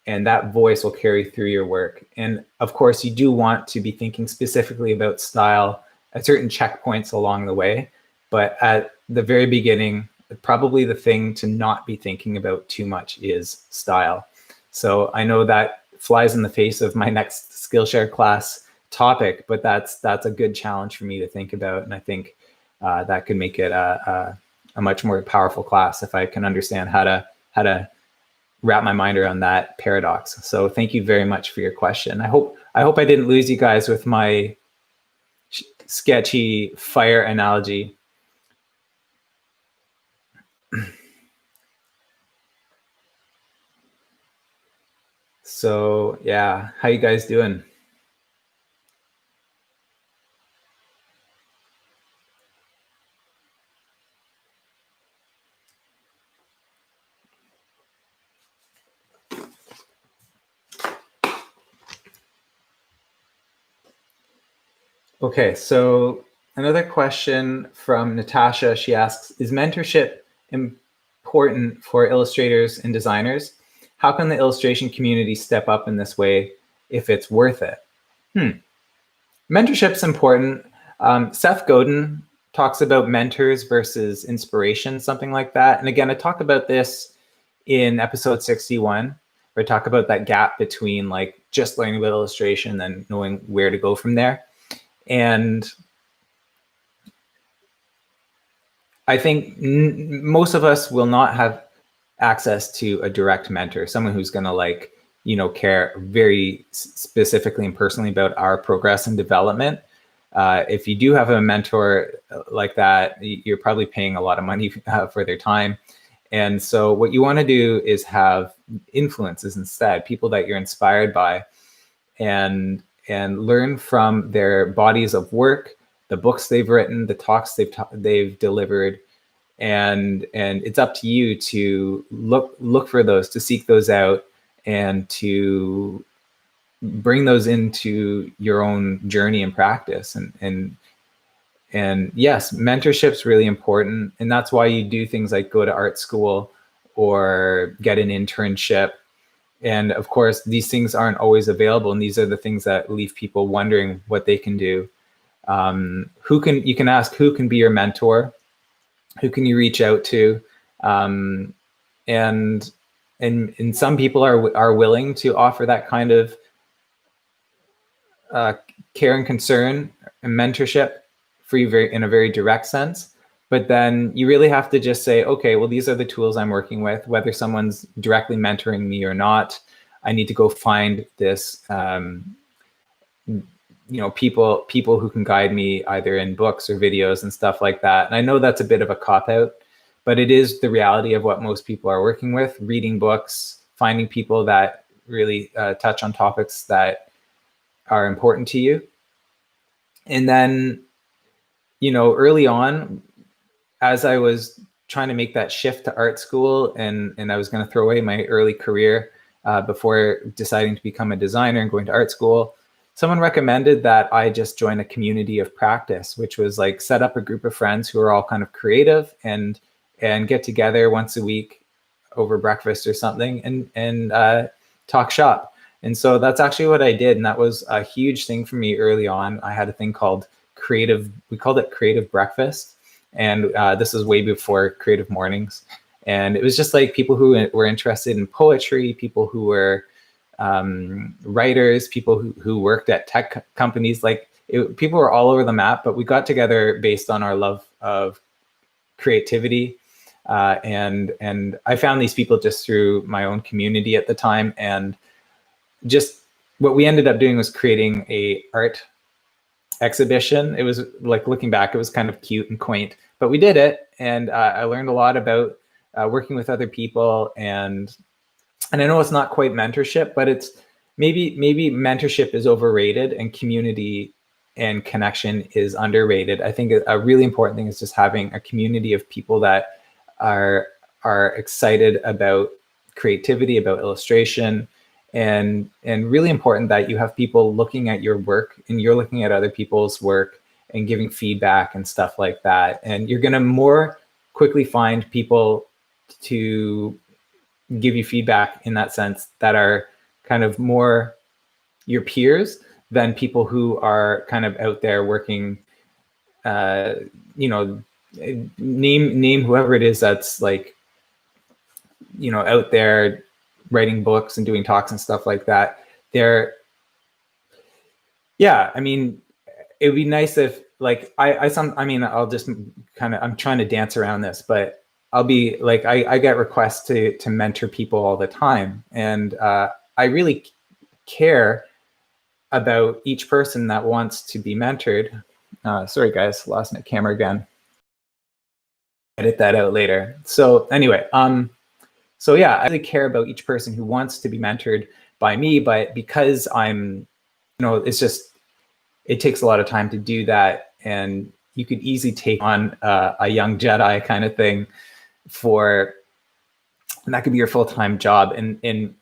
And that voice will carry through your work. And of course, you do want to be thinking specifically about style at certain checkpoints along the way. But at the very beginning, probably the thing to not be thinking about too much is style. So I know that flies in the face of my next Skillshare class topic, but that's a good challenge for me to think about. And I think that could make it a much more powerful class if I can understand how to wrap my mind around that paradox. So thank you very much for your question. I hope I didn't lose you guys with my sketchy fire analogy. So yeah, how you guys doing? Okay, so another question from Natasha. She asks, is mentorship important for illustrators and designers? How can the illustration community step up in this way if it's worth it? Mentorship's important. Seth Godin talks about mentors versus inspiration, something like that. And again, I talk about this in episode 61, where I talk about that gap between like just learning about illustration and then knowing where to go from there. And I think most of us will not have access to a direct mentor, someone who's going to like, care very specifically and personally about our progress and development. If you do have a mentor like that, you're probably paying a lot of money for their time. And so what you want to do is have influences instead, people that you're inspired by, and learn from their bodies of work, the books they've written, the talks they've delivered, and it's up to you to look for those, to seek those out, and to bring those into your own journey and practice. And yes, mentorship's really important, and that's why you do things like go to art school or get an internship. And of course, these things aren't always available, and these are the things that leave people wondering what they can do. You can ask who can be your mentor, who can you reach out to, and some people are willing to offer that kind of care and concern and mentorship for you in a very direct sense. But then you really have to just say, okay, well, these are the tools I'm working with, whether someone's directly mentoring me or not. I need to go find this, people who can guide me either in books or videos and stuff like that. And I know that's a bit of a cop-out, but it is the reality of what most people are working with: reading books, finding people that really touch on topics that are important to you. And then, early on, as I was trying to make that shift to art school, and I was going to throw away my early career before deciding to become a designer and going to art school, someone recommended that I just join a community of practice, which was like set up a group of friends who are all kind of creative and get together once a week over breakfast or something and talk shop. And so that's actually what I did. And that was a huge thing for me early on. I had a thing called we called it creative breakfast. And this was way before creative mornings. And it was just like people who were interested in poetry, people who were writers, people who worked at tech companies. People were all over the map, but we got together based on our love of creativity. And I found these people just through my own community at the time. And just what we ended up doing was creating a art exhibition. It was like, looking back, it was kind of cute and quaint, but we did it. And I learned a lot about working with other people. And I know it's not quite mentorship, but it's maybe mentorship is overrated and community and connection is underrated. I think a really important thing is just having a community of people that are excited about creativity, about illustration, and really important that you have people looking at your work and you're looking at other people's work and giving feedback and stuff like that. And you're going to more quickly find people to give you feedback in that sense that are kind of more your peers than people who are kind of out there working, name whoever it is that's like, out there writing books and doing talks and stuff like that. It would be nice if I'll just kind of, I'm trying to dance around this, but I'll be like, I get requests to mentor people all the time. And I really care about each person that wants to be mentored. Sorry guys, lost my camera again. edit that out later. So anyway, so yeah, I really care about each person who wants to be mentored by me, but because I'm, it's just, it takes a lot of time to do that. And you could easily take on a young Jedi kind of thing and that could be your full-time job. And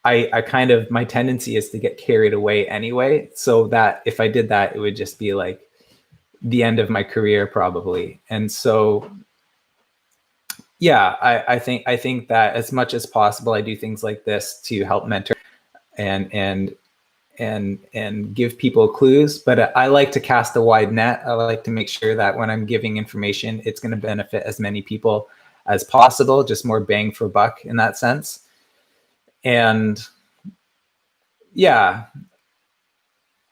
I kind of, my tendency is to get carried away anyway. So that if I did that, it would just be like the end of my career probably. And so, yeah, I think that as much as possible, I do things like this to help mentor and give people clues. But I like to cast a wide net. I like to make sure that when I'm giving information, it's going to benefit as many people as possible, just more bang for buck in that sense. And yeah,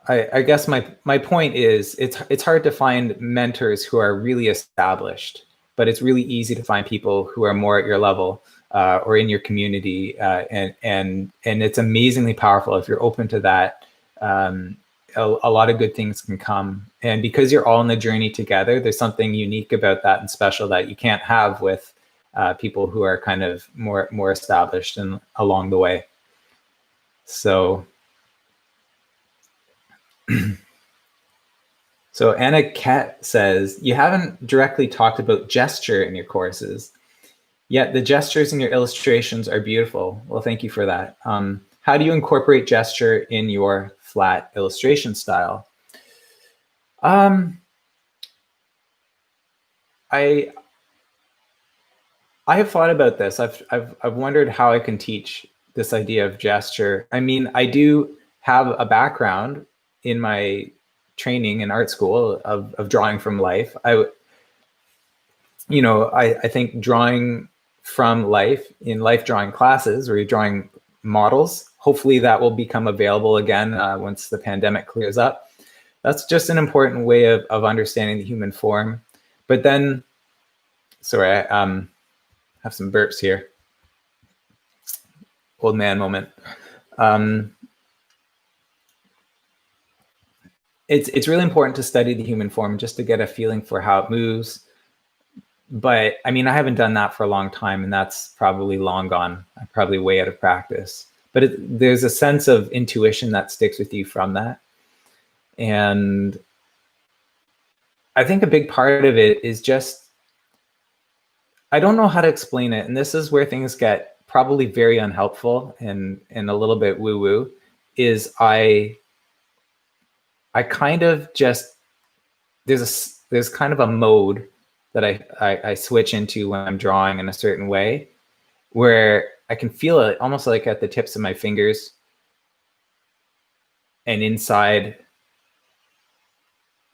I guess my point is it's hard to find mentors who are really established, but it's really easy to find people who are more at your level or in your community, and it's amazingly powerful if you're open to that. A lot of good things can come, and because you're all in the journey together, there's something unique about that and special that you can't have with people who are kind of more established and along the way. So. So Anna Ket says, you haven't directly talked about gesture in your courses, yet the gestures in your illustrations are beautiful. Well, thank you for that. How do you incorporate gesture in your flat illustration style? I have thought about this. I've wondered how I can teach this idea of gesture. I mean, I do have a background in my training in art school of drawing from life. I think drawing from life in life drawing classes where you're drawing models, hopefully that will become available again once the pandemic clears up. That's just an important way of understanding the human form. But then, sorry, I have some burps here. Old man moment. It's really important to study the human form just to get a feeling for how it moves. But I mean, I haven't done that for a long time, and that's probably long gone. I'm probably way out of practice. But there's a sense of intuition that sticks with you from that. And I think a big part of it is just, I don't know how to explain it. And this is where things get probably very unhelpful and a little bit woo-woo, is I kind of just, there's kind of a mode that I switch into when I'm drawing in a certain way, where I can feel it almost like at the tips of my fingers and inside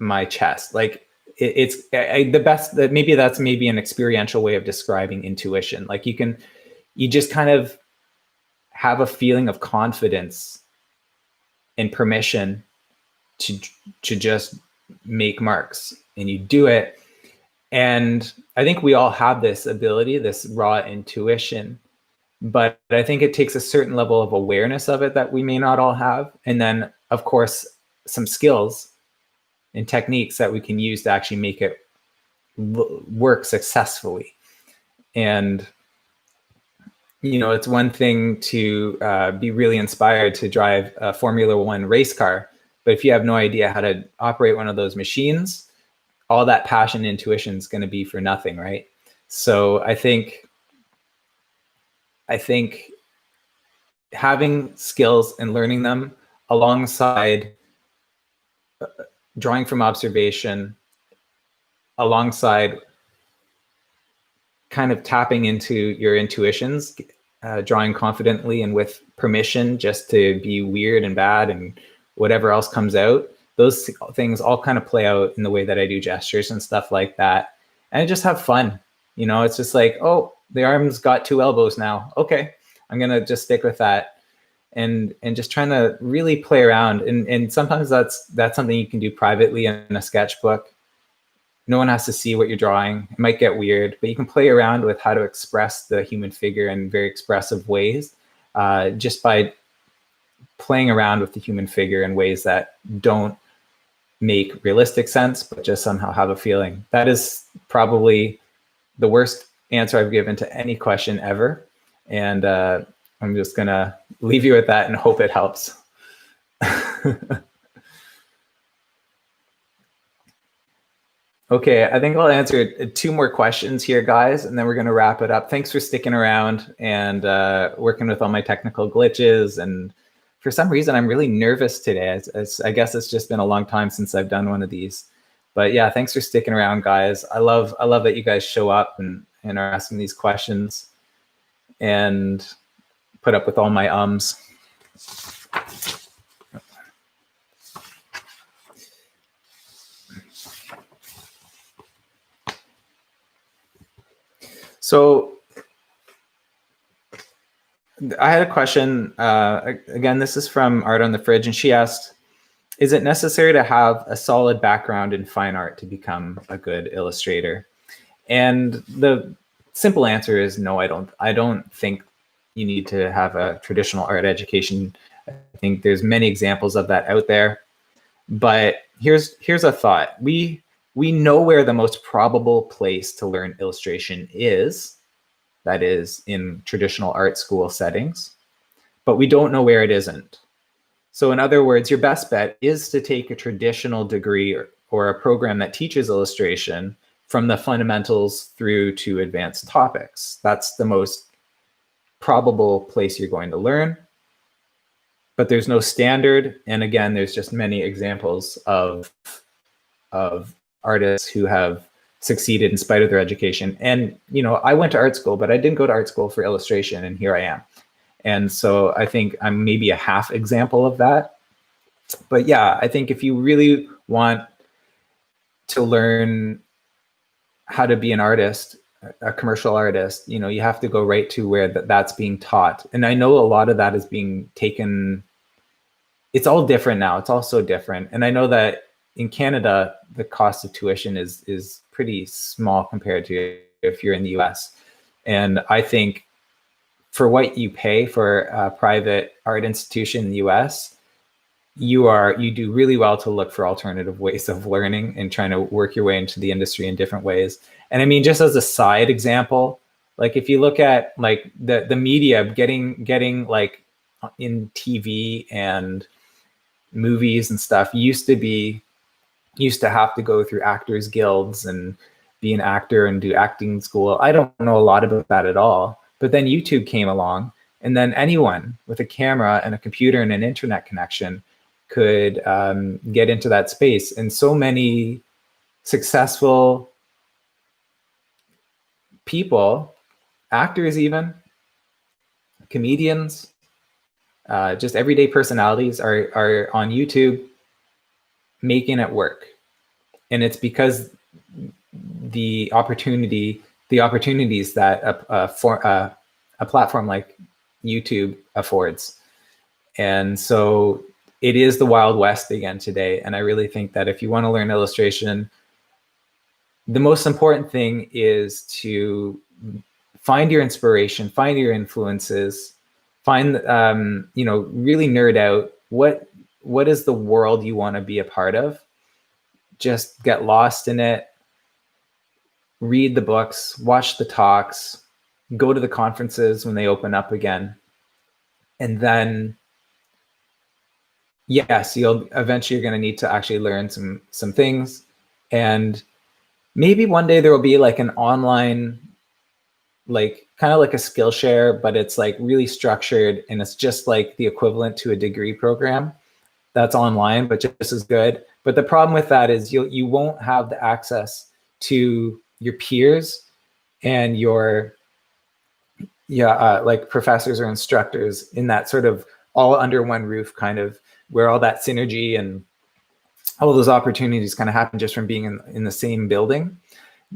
my chest. Like it's the best, that maybe that's maybe an experiential way of describing intuition. Like you just kind of have a feeling of confidence and permission to just make marks, and you do it. And I think we all have this ability, this raw intuition, but I think it takes a certain level of awareness of it that we may not all have. And then of course, some skills and techniques that we can use to actually make it work successfully. And, it's one thing to be really inspired to drive a Formula One race car, but if you have no idea how to operate one of those machines, all that passion and intuition is going to be for nothing, right? So I think having skills and learning them alongside drawing from observation, alongside kind of tapping into your intuitions, drawing confidently and with permission just to be weird and bad and whatever else comes out, those things all kind of play out in the way that I do gestures and stuff like that. And I just have fun. It's just like, oh, the arm's got 2 elbows now. Okay, I'm going to just stick with that. And just trying to really play around. And sometimes that's something you can do privately in a sketchbook. No one has to see what you're drawing. It might get weird, but you can play around with how to express the human figure in very expressive ways, just by playing around with the human figure in ways that don't make realistic sense, but just somehow have a feeling. That is probably the worst answer I've given to any question ever. And I'm just gonna leave you with that and hope it helps. Okay, I think I'll answer 2 more questions here, guys, and then we're gonna wrap it up. Thanks for sticking around and working with all my technical glitches. And for some reason, I'm really nervous today. I guess it's just been a long time since I've done one of these. But yeah, thanks for sticking around, guys. I love that you guys show up and are asking these questions and put up with all my ums. So I had a question. Again, this is from Art on the Fridge, and she asked, is it necessary to have a solid background in fine art to become a good illustrator? And the simple answer is no, I don't think you need to have a traditional art education. I think there's many examples of that out there. But here's a thought. We know where the most probable place to learn illustration is. That is in traditional art school settings, but we don't know where it isn't. So in other words, your best bet is to take a traditional degree or a program that teaches illustration from the fundamentals through to advanced topics. That's the most probable place you're going to learn, but there's no standard. And again, there's just many examples of artists who have succeeded in spite of their education. And, you know, I went to art school, but I didn't go to art school for illustration, and here I am. And so I think I'm maybe a half example of that. But yeah, I think if you really want to learn how to be an artist, a commercial artist, you know, you have to go right to where that's being taught. And I know a lot of that is being taken. It's all different now. It's all so different. And I know that in Canada, the cost of tuition is pretty small compared to if you're in the US. And I think for what you pay for a private art institution in the US, you do really well to look for alternative ways of learning and trying to work your way into the industry in different ways. And I mean, just as a side example, like if you look at like the media getting like in TV and movies and stuff used to have to go through actors guilds and be an actor and do acting school. I don't know a lot about that at all. But then YouTube came along, and then anyone with a camera and a computer and an internet connection could get into that space. And so many successful people, actors even, comedians, just everyday personalities are on YouTube making it work. And it's because the opportunities that a platform like YouTube affords. And so it is the Wild West again today. And I really think that if you want to learn illustration, the most important thing is to find your inspiration, find your influences, find, really nerd out what is the world you want to be a part of. Just get lost in it, read the books, watch the talks, go to the conferences when they open up again. And then, yes, eventually you're going to need to actually learn some things. And maybe one day there will be like an online, like kind of like a Skillshare, but it's like really structured, and it's just like the equivalent to a degree program that's online, but just as good. But the problem with that is you won't have the access to your peers and your like professors or instructors in that sort of all under one roof kind of, where all that synergy and all those opportunities kind of happen just from being in the same building.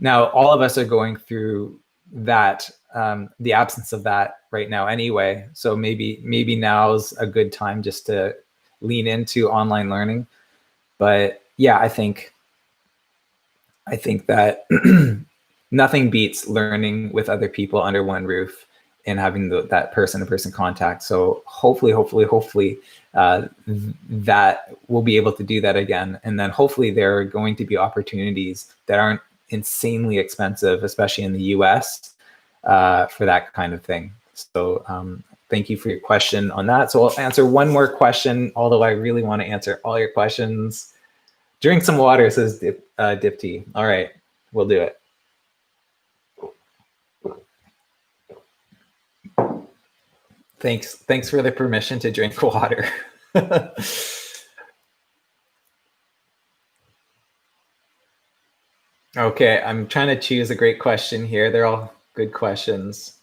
Now, all of us are going through that, the absence of that right now anyway. So maybe now's a good time just to lean into online learning. But yeah, I think that nothing beats learning with other people under one roof and having that person-to-person contact. So hopefully that we'll be able to do that again. And then hopefully there are going to be opportunities that aren't insanely expensive, especially in the US, for that kind of thing. So thank you for your question on that. So I'll answer one more question, although I really want to answer all your questions. Drink some water, says Dipti. All right, we'll do it. Thanks for the permission to drink water. Okay, I'm trying to choose a great question here. They're all good questions.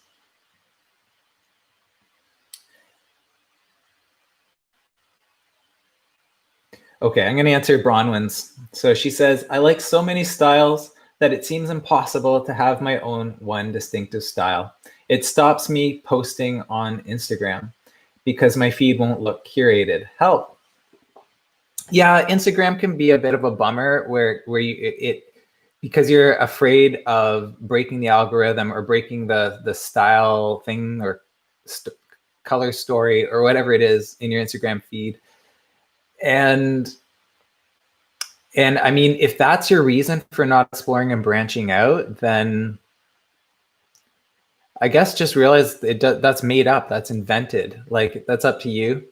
Okay, I'm going to answer Bronwyn's. So she says, I like so many styles that it seems impossible to have my own one distinctive style. It stops me posting on Instagram because my feed won't look curated. Help. Yeah, Instagram can be a bit of a bummer where because you're afraid of breaking the algorithm or breaking the style thing or color story or whatever it is in your Instagram feed. And I mean, if that's your reason for not exploring and branching out, then I guess just realize that's made up, that's invented. Like, that's up to you.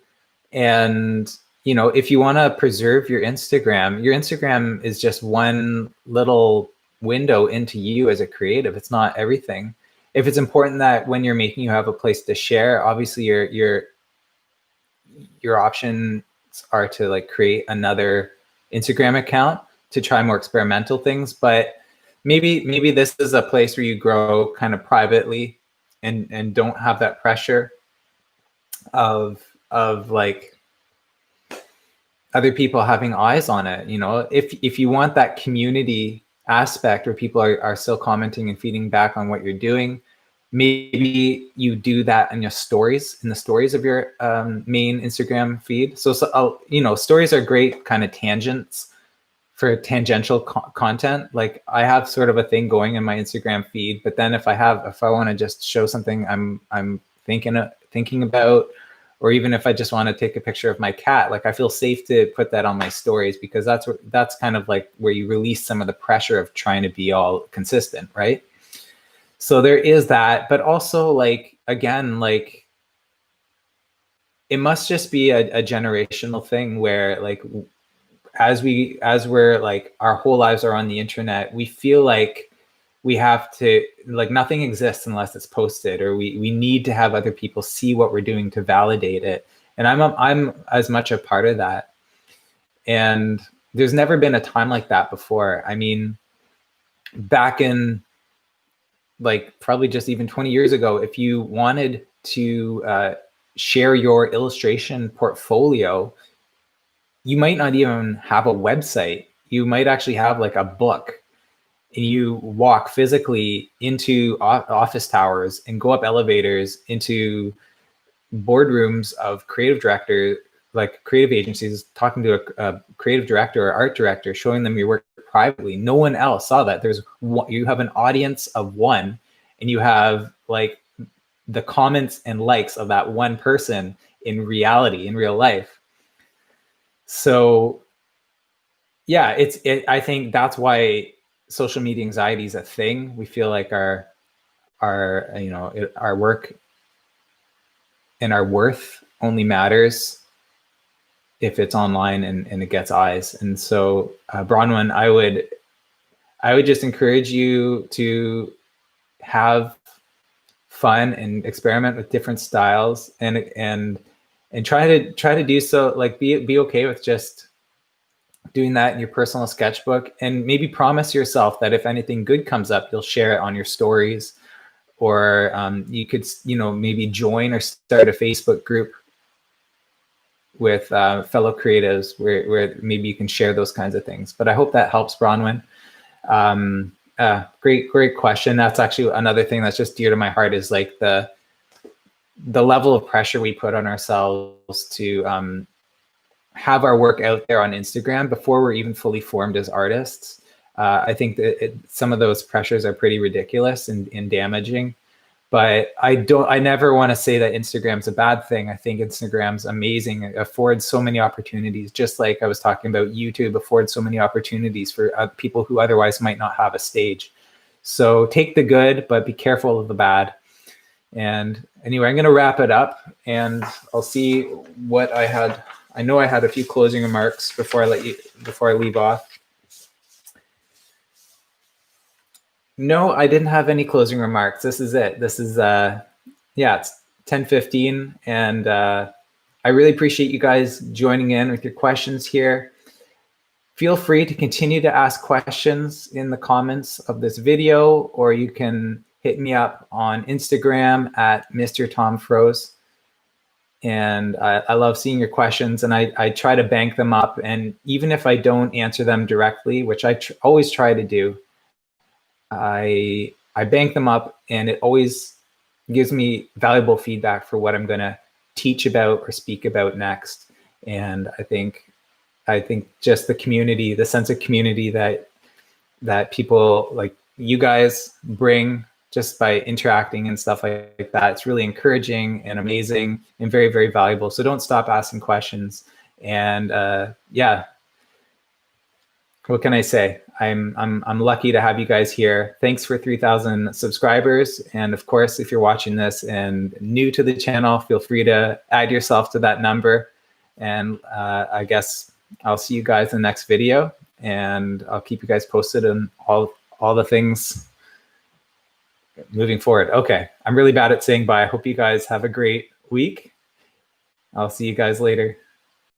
And you know, if you want to preserve your Instagram is just one little window into you as a creative. It's not everything. If it's important that when you're making, you have a place to share, obviously your options are to like create another Instagram account to try more experimental things. But maybe this is a place where you grow kind of privately and don't have that pressure of like other people having eyes on it. You know, if you want that community aspect where people are still commenting and feeding back on what you're doing, maybe you do that in the stories of your main Instagram feed. So you know, stories are great kind of tangents for tangential content. Like, I have sort of a thing going in my Instagram feed, but then if I want to just show something I'm thinking about, or even if I just want to take a picture of my cat, like, I feel safe to put that on my stories, because that's kind of like where you release some of the pressure of trying to be all consistent, right? So there is that, but also, like, again, like, it must just be a generational thing where, like, as we're like, our whole lives are on the internet, we feel like we have to, like, nothing exists unless it's posted, or we need to have other people see what we're doing to validate it. And I'm as much a part of that. And there's never been a time like that before. I mean, back in, like, probably just even 20 years ago, if you wanted to share your illustration portfolio, you might not even have a website. You might actually have like a book, and you walk physically into office towers and go up elevators into boardrooms of creative directors, like creative agencies, talking to a creative director or art director, showing them your work privately. No one else saw that. You have an audience of one, and you have like the comments and likes of that one person in reality, in real life. So yeah, I think that's why social media anxiety is a thing. We feel like our work and our worth only matters if it's online and it gets eyes. And so Bronwyn, I would just encourage you to have fun and experiment with different styles, and try to do so, like, be okay with just doing that in your personal sketchbook, and maybe promise yourself that if anything good comes up, you'll share it on your stories, or you could, maybe join or start a Facebook group with fellow creatives where maybe you can share those kinds of things. But I hope that helps, Bronwyn. Great question. That's actually another thing that's just dear to my heart, is like the level of pressure we put on ourselves to have our work out there on Instagram before we're even fully formed as artists. I think that some of those pressures are pretty ridiculous and damaging. But I never want to say that Instagram's a bad thing. I think Instagram's amazing. It affords so many opportunities, just like I was talking about YouTube affords so many opportunities for people who otherwise might not have a stage. So take the good, but be careful of the bad. And anyway, I'm going to wrap it up, and I'll see what I had. I know I had a few closing remarks before I leave off. No, I didn't have any closing remarks. This is it. This is it's 10:15, and I really appreciate you guys joining in with your questions here. Feel free to continue to ask questions in the comments of this video, or you can hit me up on Instagram at Mr. Tom Froese. And I love seeing your questions, and I try to bank them up. And even if I don't answer them directly, which I always try to do, I bank them up, and it always gives me valuable feedback for what I'm going to teach about or speak about next. And I think just the community, the sense of community that people like you guys bring just by interacting and stuff like that, it's really encouraging and amazing and very, very valuable. So don't stop asking questions. And what can I say? I'm lucky to have you guys here. Thanks for 3,000 subscribers. And of course, if you're watching this and new to the channel, feel free to add yourself to that number. And I guess I'll see you guys in the next video, and I'll keep you guys posted on all the things moving forward. Okay, I'm really bad at saying bye. I hope you guys have a great week. I'll see you guys later.